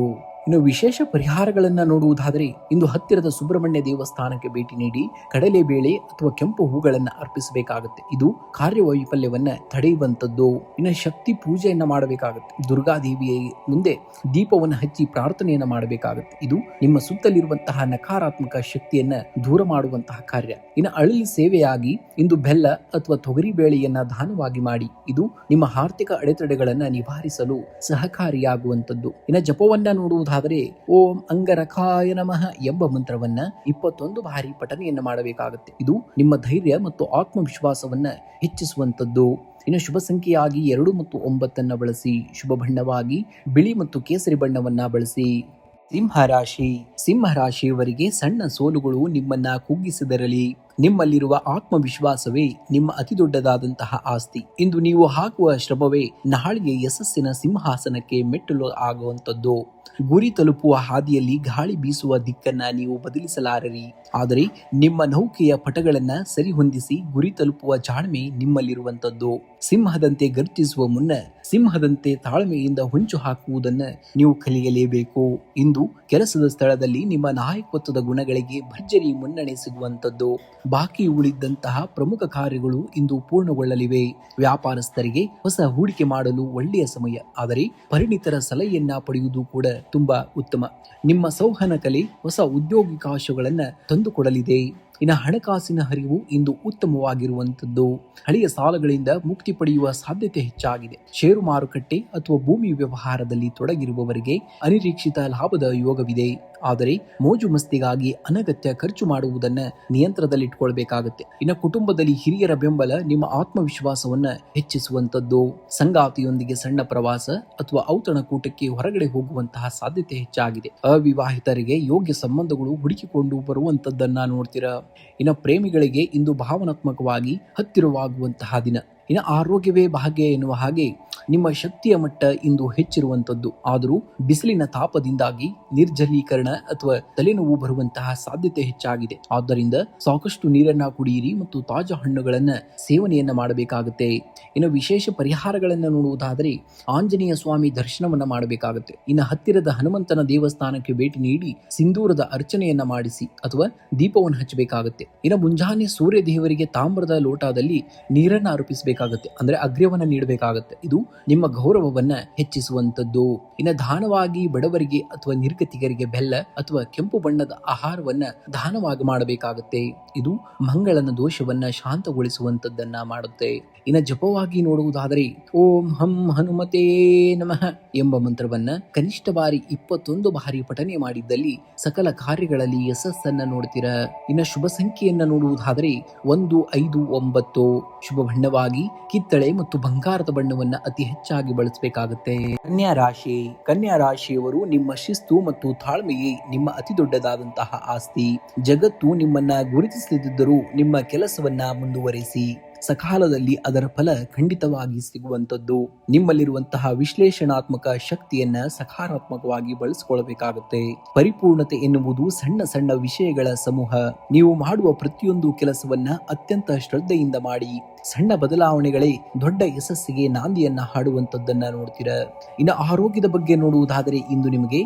ಇನ್ನು ವಿಶೇಷ ಪರಿಹಾರಗಳನ್ನ ನೋಡುವುದಾದರೆ ಇಂದು ಹತ್ತಿರದ ಸುಬ್ರಹ್ಮಣ್ಯ ದೇವಸ್ಥಾನಕ್ಕೆ ಭೇಟಿ ನೀಡಿ ಕಡಲೆಬೇಳೆ ಅಥವಾ ಕೆಂಪು ಹೂಗಳನ್ನ ಅರ್ಪಿಸಬೇಕಾಗುತ್ತೆ. ಇದು ಕಾರ್ಯವೈಫಲ್ಯವನ್ನ ತಡೆಯುವಂತದ್ದು. ಇನ್ನು ಶಕ್ತಿ ಪೂಜೆಯನ್ನ ಮಾಡಬೇಕಾಗುತ್ತೆ. ದುರ್ಗಾದೇವಿಯ ಮುಂದೆ ದೀಪವನ್ನು ಹಚ್ಚಿ ಪ್ರಾರ್ಥನೆಯನ್ನ ಮಾಡಬೇಕಾಗುತ್ತೆ. ಇದು ನಿಮ್ಮ ಸುತ್ತಲಿರುವಂತಹ ನಕಾರಾತ್ಮಕ ಶಕ್ತಿಯನ್ನ ದೂರ ಮಾಡುವಂತಹ ಕಾರ್ಯ. ಇನ್ನು ಅಳಲಿ ಸೇವೆಯಾಗಿ ಇಂದು ಬೆಲ್ಲ ಅಥವಾ ತೊಗರಿ ಬೇಳೆಯನ್ನ ದಾನವಾಗಿ ಮಾಡಿ. ಇದು ನಿಮ್ಮ ಆರ್ಥಿಕ ಅಡೆತಡೆಗಳನ್ನ ನಿವಾರಿಸಲು ಸಹಕಾರಿಯಾಗುವಂತದ್ದು. ಇನ್ನು ಜಪವನ್ನ ನೋಡುವುದಾದರೆ ನೋಡುವುದಾದರೆ ಓಂ ಅಂಗರಕಾಯ ನಮಃ ಎಂಬ ಮಂತ್ರವನ್ನ 21 ಬಾರಿ ಪಠನೆಯನ್ನ ಮಾಡಬೇಕಾಗುತ್ತೆ. ಇದು ನಿಮ್ಮ ಧೈರ್ಯ ಮತ್ತು ಆತ್ಮವಿಶ್ವಾಸವನ್ನ ಹೆಚ್ಚಿಸುವಂತದ್ದು. ಇನ್ನು ಶುಭ ಸಂಖ್ಯೆಯಾಗಿ 2 ಮತ್ತು 9 ಬಳಸಿ. ಶುಭ ಬಣ್ಣವಾಗಿ ಬಿಳಿ ಮತ್ತು ಕೇಸರಿ ಬಣ್ಣವನ್ನ ಬಳಸಿ. ಸಿಂಹರಾಶಿಯವರಿಗೆ ಸಣ್ಣ ಸೋಲುಗಳು ನಿಮ್ಮನ್ನ ಕುಗ್ಗಿಸಿದರಲಿ. ನಿಮ್ಮಲ್ಲಿರುವ ಆತ್ಮವಿಶ್ವಾಸವೇ ನಿಮ್ಮ ಅತಿ ದೊಡ್ಡದಾದಂತಹ ಆಸ್ತಿ. ಇಂದು ನೀವು ಹಾಕುವ ಶ್ರಮವೇ ನಾಳೆಯ ಯಶಸ್ಸಿನ ಸಿಂಹಾಸನಕ್ಕೆ ಮೆಟ್ಟಲು ಆಗುವಂಥದ್ದು. ಗುರಿ ತಲುಪುವ ಹಾದಿಯಲ್ಲಿ ಗಾಳಿ ಬೀಸುವ ದಿಕ್ಕನ್ನ ನೀವು ಬದಲಿಸಲಾರರಿ. ಆದರೆ ನಿಮ್ಮ ನೌಕೆಯ ಪಟಗಳನ್ನ ಸರಿಹೊಂದಿಸಿ ಗುರಿ ತಲುಪುವ ಜಾಣ್ಮೆ ನಿಮ್ಮಲ್ಲಿರುವಂತದ್ದು. ಸಿಂಹದಂತೆ ಗರ್ಜಿಸುವ ಮುನ್ನ ಸಿಂಹದಂತೆ ತಾಳ್ಮೆಯಿಂದ ಹೊಂಚು ಹಾಕುವುದನ್ನ ನೀವು ಕಲಿಯಲೇಬೇಕು. ಇಂದು ಕೆಲಸದ ಸ್ಥಳದಲ್ಲಿ ನಿಮ್ಮ ನಾಯಕತ್ವದ ಗುಣಗಳಿಗೆ ಭರ್ಜರಿ ಮುನ್ನಡೆ ಸಿಗುವಂತದ್ದು. ಬಾಕಿ ಉಳಿದಂತಹ ಪ್ರಮುಖ ಕಾರ್ಯಗಳು ಇಂದು ಪೂರ್ಣಗೊಳ್ಳಲಿವೆ. ವ್ಯಾಪಾರಸ್ಥರಿಗೆ ಹೊಸ ಹೂಡಿಕೆ ಮಾಡಲು ಒಳ್ಳೆಯ ಸಮಯ. ಆದರೆ ಪರಿಣಿತರ ಸಲಹೆಯನ್ನ ಪಡೆಯುವುದು ಕೂಡ ತುಂಬಾ ಉತ್ತಮ. ನಿಮ್ಮ ಸಂವಹನ ಕಲೆ ಹೊಸ ಉದ್ಯೋಗಾವಕಾಶಗಳನ್ನ ತಂದುಕೊಡಲಿದೆ. ಇನ್ನು ಹಣಕಾಸಿನ ಹರಿವು ಇಂದು ಉತ್ತಮವಾಗಿರುವಂತದ್ದು. ಹಳೆಯ ಸಾಲಗಳಿಂದ ಮುಕ್ತಿ ಪಡೆಯುವ ಸಾಧ್ಯತೆ ಹೆಚ್ಚಾಗಿದೆ. ಷೇರು ಮಾರುಕಟ್ಟೆ ಅಥವಾ ಭೂಮಿ ವ್ಯವಹಾರದಲ್ಲಿ ತೊಡಗಿರುವವರಿಗೆ ಅನಿರೀಕ್ಷಿತ ಲಾಭದ ಯೋಗವಿದೆ. ಆದರೆ ಮೋಜು ಮಸ್ತಿಗಾಗಿ ಅನಗತ್ಯ ಖರ್ಚು ಮಾಡುವುದನ್ನ ನಿಯಂತ್ರಣದಲ್ಲಿಟ್ಕೊಳ್ಬೇಕಾಗುತ್ತೆ. ಇನ್ನು ಕುಟುಂಬದಲ್ಲಿ ಹಿರಿಯರ ಬೆಂಬಲ ನಿಮ್ಮ ಆತ್ಮವಿಶ್ವಾಸವನ್ನ ಹೆಚ್ಚಿಸುವಂತದ್ದು. ಸಂಗಾತಿಯೊಂದಿಗೆ ಸಣ್ಣ ಪ್ರವಾಸ ಅಥವಾ ಔತಣಕೂಟಕ್ಕೆ ಹೊರಗಡೆ ಹೋಗುವಂತಹ ಸಾಧ್ಯತೆ ಹೆಚ್ಚಾಗಿದೆ. ಅವಿವಾಹಿತರಿಗೆ ಯೋಗ್ಯ ಸಂಬಂಧಗಳು ಹುಡುಕಿಕೊಂಡು ಬರುವಂತದ್ದನ್ನ ನೋಡ್ತೀರಾ. ಇನ್ನು ಪ್ರೇಮಿಗಳಿಗೆ ಇಂದು ಭಾವನಾತ್ಮಕವಾಗಿ ಹತ್ತಿರವಾಗುವಂತಹ ದಿನ. ಇನ್ನು ಆರೋಗ್ಯವೇ ಭಾಗ್ಯ ಎನ್ನುವ ಹಾಗೆ ನಿಮ್ಮ ಶಕ್ತಿಯ ಮಟ್ಟ ಇಂದು ಹೆಚ್ಚಿರುವಂತದ್ದು. ಆದರೂ ಬಿಸಿಲಿನ ತಾಪದಿಂದಾಗಿ ನಿರ್ಜಲೀಕರಣ ಅಥವಾ ತಲೆನೋವು ಬರುವಂತಹ ಸಾಧ್ಯತೆ ಹೆಚ್ಚಾಗಿದೆ. ಆದ್ದರಿಂದ ಸಾಕಷ್ಟು ನೀರನ್ನ ಕುಡಿಯಿರಿ ಮತ್ತು ತಾಜಾ ಹಣ್ಣುಗಳನ್ನ ಸೇವನೆಯನ್ನ ಮಾಡಬೇಕಾಗುತ್ತೆ. ಇನ್ನು ವಿಶೇಷ ಪರಿಹಾರಗಳನ್ನ ನೋಡುವುದಾದರೆ ಆಂಜನೇಯ ಸ್ವಾಮಿ ದರ್ಶನವನ್ನ ಮಾಡಬೇಕಾಗುತ್ತೆ. ಇನ್ನು ಹತ್ತಿರದ ಹನುಮಂತನ ದೇವಸ್ಥಾನಕ್ಕೆ ಭೇಟಿ ನೀಡಿ ಸಿಂಧೂರದ ಅರ್ಚನೆಯನ್ನ ಮಾಡಿಸಿ ಅಥವಾ ದೀಪವನ್ನು ಹಚ್ಚಬೇಕಾಗುತ್ತೆ. ಇನ್ನು ಮುಂಜಾನೆ ಸೂರ್ಯ ದೇವರಿಗೆ ತಾಮ್ರದ ಲೋಟದಲ್ಲಿ ನೀರನ್ನ ಅರ್ಪಿಸಬೇಕಾಗುತ್ತೆ, ಅಂದ್ರೆ ಅಗ್ರ್ಯವನ್ನ ನೀಡಬೇಕಾಗುತ್ತೆ. ಇದು ನಿಮ್ಮ ಗೌರವವನ್ನ ಹೆಚ್ಚಿಸುವಂತದ್ದು. ಇನ್ನು ದಾನವಾಗಿ ಬಡವರಿಗೆ ಅಥವಾ ನಿರ್ಗತಿಕರಿಗೆ ಬೆಲ್ಲ ಅಥವಾ ಕೆಂಪು ಬಣ್ಣದ ಆಹಾರವನ್ನ ದಾನವಾಗಿ ಮಾಡಬೇಕಾಗುತ್ತೆ. ಇದು ಮಂಗಳನ ದೋಷವನ್ನ ಶಾಂತಗೊಳಿಸುವಂತದ್ದನ್ನ ಮಾಡುತ್ತೆ. ಇನ್ನು ಜಪವಾಗಿ ನೋಡುವುದಾದರೆ ಓಂ ಹಂ ಹನುಮತೇ ನಮಃ ಎಂಬ ಮಂತ್ರವನ್ನ ಕನಿಷ್ಠ ಬಾರಿ 21 ಬಾರಿ ಪಠನೆ ಮಾಡಿದ್ದಲ್ಲಿ ಸಕಲ ಕಾರ್ಯಗಳಲ್ಲಿ ಯಶಸ್ಸನ್ನ ನೋಡ್ತೀರಾ. ಇನ್ನು ಶುಭ ಸಂಖ್ಯೆಯನ್ನ ನೋಡುವುದಾದರೆ 1, 5, 9. ಶುಭ ಬಣ್ಣವಾಗಿ ಕಿತ್ತಳೆ ಮತ್ತು ಬಂಗಾರದ ಬಣ್ಣವನ್ನ ಅತಿ ಹೆಚ್ಚಾಗಿ ಬಳಸಬೇಕಾಗುತ್ತೆ. ಕನ್ಯಾ ರಾಶಿಯವರು ನಿಮ್ಮ ಶಿಸ್ತು ಮತ್ತು ತಾಳ್ಮೆಯೇ ನಿಮ್ಮ ಅತಿ ದೊಡ್ಡದಾದಂತಹ ಆಸ್ತಿ. ಜಗತ್ತು ನಿಮ್ಮನ್ನ ಗುರುತಿಸದಿದ್ದರೂ ನಿಮ್ಮ ಕೆಲಸವನ್ನ ಮುಂದುವರಿಸಿ. ಸಕಾಲದಲ್ಲಿ ಅದರ ಫಲ ಖಂಡಿತವಾಗಿ ಸಿಗುವಂತದ್ದು. ನಿಮ್ಮಲ್ಲಿರುವಂತಹ ವಿಶ್ಲೇಷಣಾತ್ಮಕ ಶಕ್ತಿಯನ್ನ ಸಕಾರಾತ್ಮಕವಾಗಿ ಬಳಸಿಕೊಳ್ಳಬೇಕಾಗುತ್ತೆ. ಪರಿಪೂರ್ಣತೆ ಎನ್ನುವುದು ಸಣ್ಣ ಸಣ್ಣ ವಿಷಯಗಳ ಸಮೂಹ. ನೀವು ಮಾಡುವ ಪ್ರತಿಯೊಂದು ಕೆಲಸವನ್ನ ಅತ್ಯಂತ ಶ್ರದ್ಧೆಯಿಂದ ಮಾಡಿ. ಸಣ್ಣ ಬದಲಾವಣೆಗಳೇ ದೊಡ್ಡ ಯಶಸ್ಸಿಗೆ ನಾಂದಿಯನ್ನ ಹಾಡುವಂತದ್ದನ್ನ ನೋಡ್ತೀರಾ. ಇನ್ನು ಆರೋಗ್ಯದ ಬಗ್ಗೆ ನೋಡುವುದಾದರೆ ಇಂದು ನಿಮಗೆ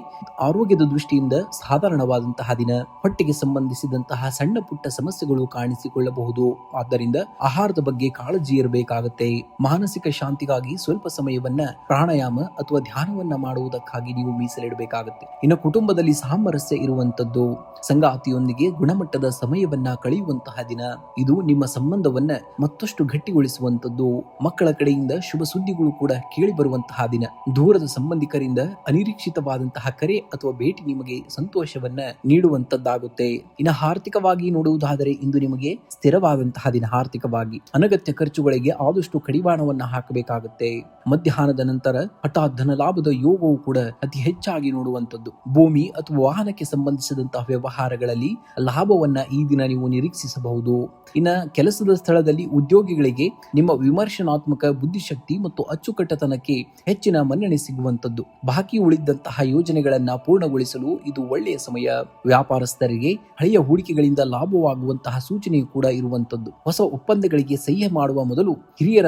ಆರೋಗ್ಯದ ದೃಷ್ಟಿಯಿಂದ ಸಾಧಾರಣವಾದಂತಹ ದಿನ. ಹೊಟ್ಟೆಗೆ ಸಂಬಂಧಿಸಿದಂತಹ ಸಣ್ಣ ಪುಟ್ಟ ಸಮಸ್ಯೆಗಳು ಕಾಣಿಸಿಕೊಳ್ಳಬಹುದು. ಆದ್ದರಿಂದ ಆಹಾರದ ಬಗ್ಗೆ ಕಾಳಜಿ ಇರಬೇಕಾಗುತ್ತೆ. ಮಾನಸಿಕ ಶಾಂತಿಗಾಗಿ ಸ್ವಲ್ಪ ಸಮಯವನ್ನ ಪ್ರಾಣಾಯಾಮ ಅಥವಾ ಧ್ಯಾನವನ್ನ ಮಾಡುವುದಕ್ಕಾಗಿ ನೀವು ಮೀಸಲಿಡಬೇಕಾಗುತ್ತೆ. ಇನ್ನು ಕುಟುಂಬದಲ್ಲಿ ಸಾಮರಸ್ಯ ಇರುವಂತದ್ದು. ಸಂಗಾತಿಯೊಂದಿಗೆ ಗುಣಮಟ್ಟದ ಸಮಯವನ್ನ ಕಳೆಯುವಂತಹ ದಿನ. ಇದು ನಿಮ್ಮ ಸಂಬಂಧವನ್ನ ಮತ್ತಷ್ಟು ಗಟ್ಟಿಗೊಳಿಸುವಂತದ್ದು. ಮಕ್ಕಳ ಕಡೆಯಿಂದ ಶುಭ ಸುದ್ದಿಗಳು ಕೂಡ ಕೇಳಿ ಬರುವಂತಹ ದಿನ. ದೂರದ ಸಂಬಂಧಿಕರಿಂದ ಅನಿರೀಕ್ಷಿತವಾದಂತಹ ಕರೆ ಅಥವಾ ಭೇಟಿ ನಿಮಗೆ ಸಂತೋಷವನ್ನ ನೀಡುವಂತದ್ದಾಗುತ್ತೆ. ಇನ್ನು ಆರ್ಥಿಕವಾಗಿ ನೋಡುವುದಾದರೆ ಇಂದು ನಿಮಗೆ ಸ್ಥಿರವಾದಂತಹ ದಿನ. ಆರ್ಥಿಕವಾಗಿ ಅನಗತ್ಯ ಖರ್ಚುಗಳಿಗೆ ಆದಷ್ಟು ಕಡಿವಾಣವನ್ನ ಹಾಕಬೇಕಾಗುತ್ತೆ. ಮಧ್ಯಾಹ್ನದ ನಂತರ ಹಠಾತ್ ಧನ ಲಾಭದ ಯೋಗವು ಕೂಡ ಅತಿ ಹೆಚ್ಚಾಗಿ ನೋಡುವಂತದ್ದು. ಭೂಮಿ ಅಥವಾ ವಾಹನಕ್ಕೆ ಸಂಬಂಧಿಸಿದಂತಹ ವ್ಯವಹಾರಗಳಲ್ಲಿ ಲಾಭವನ್ನ ಈ ದಿನ ನೀವು ನಿರೀಕ್ಷಿಸಬಹುದು. ಇನ್ನ ಕೆಲಸದ ಸ್ಥಳದಲ್ಲಿ ಉದ್ಯೋಗಿಗಳಿಗೆ ನಿಮ್ಮ ವಿಮರ್ಶನಾತ್ಮಕ ಬುದ್ಧಿಶಕ್ತಿ ಮತ್ತು ಅಚ್ಚುಕಟ್ಟತನಕ್ಕೆ ಹೆಚ್ಚಿನ ಮನ್ನಣೆ ಸಿಗುವಂತದ್ದು. ಬಾಕಿ ಉಳಿದಂತಹ ಯೋಜನೆಗಳನ್ನ ಪೂರ್ಣಗೊಳಿಸಲು ಇದು ಒಳ್ಳೆಯ ಸಮಯ. ವ್ಯಾಪಾರಸ್ಥರಿಗೆ ಹಳೆಯ ಹೂಡಿಕೆಗಳಿಂದ ಲಾಭವಾಗುವಂತಹ ಸೂಚನೆಯು ಕೂಡ ಇರುವಂತದ್ದು. ಹೊಸ ಒಪ್ಪಂದಗಳಿಗೆ ಸಹಿ ಮಾಡುವ ಮೊದಲು ಹಿರಿಯರ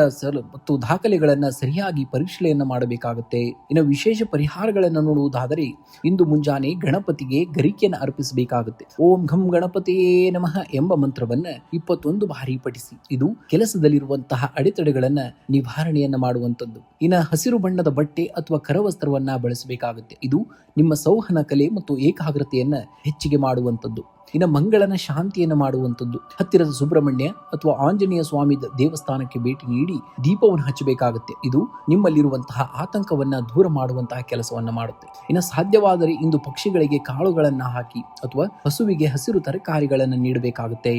ಮತ್ತು ದಾಖಲೆಗಳನ್ನ ಸರಿಯಾಗಿ ಪರಿಶೀಲನೆ ಮಾಡಬೇಕಾಗುತ್ತೆ. ಇನ್ನು ವಿಶೇಷ ಪರಿಹಾರಗಳನ್ನ ನೋಡುವುದಾದರೆ ಇಂದು ಮುಂಜಾನೆ ಗಣಪತಿಗೆ ಗರಿಕೆಯನ್ನು ಅರ್ಪಿಸಬೇಕಾಗುತ್ತೆ. ಓಂ ಘಂ ಗಣಪತಿಯೇ ನಮಃ ಎಂಬ ಮಂತ್ರವನ್ನ 21 ಬಾರಿ ಪಠಿಸಿ. ಇದು ಕೆಲಸದ ಕೆಲಸದಲ್ಲಿರುವಂತಹ ಅಡೆತಡೆಗಳನ್ನ ನಿವಾರಣೆಯನ್ನ ಮಾಡುವಂಥದ್ದು. ಇನ್ನು ಹಸಿರು ಬಣ್ಣದ ಬಟ್ಟೆ ಅಥವಾ ಕರವಸ್ತ್ರವನ್ನ ಬಳಸಬೇಕಾಗುತ್ತೆ. ಇದು ನಿಮ್ಮ ಸಂವಹನ ಕಲೆ ಮತ್ತು ಏಕಾಗ್ರತೆಯನ್ನ ಹೆಚ್ಚಿಗೆ ಮಾಡುವಂಥದ್ದು. ಇನ್ನು ಮಂಗಳನ ಶಾಂತಿಯನ್ನು ಮಾಡುವಂಥದ್ದು. ಹತ್ತಿರದ ಸುಬ್ರಹ್ಮಣ್ಯ ಅಥವಾ ಆಂಜನೇಯ ಸ್ವಾಮಿ ದೇವಸ್ಥಾನಕ್ಕೆ ಭೇಟಿ ನೀಡಿ ದೀಪವನ್ನು ಹಚ್ಚಬೇಕಾಗುತ್ತೆ. ಇದು ನಿಮ್ಮಲ್ಲಿರುವಂತಹ ಆತಂಕವನ್ನ ದೂರ ಮಾಡುವಂತಹ ಕೆಲಸವನ್ನ ಮಾಡುತ್ತೆ. ಇನ್ನು ಸಾಧ್ಯವಾದರೆ ಇಂದು ಪಕ್ಷಿಗಳಿಗೆ ಕಾಳುಗಳನ್ನ ಹಾಕಿ ಅಥವಾ ಹಸುವಿಗೆ ಹಸಿರು ತರಕಾರಿಗಳನ್ನು ನೀಡಬೇಕಾಗುತ್ತೆ.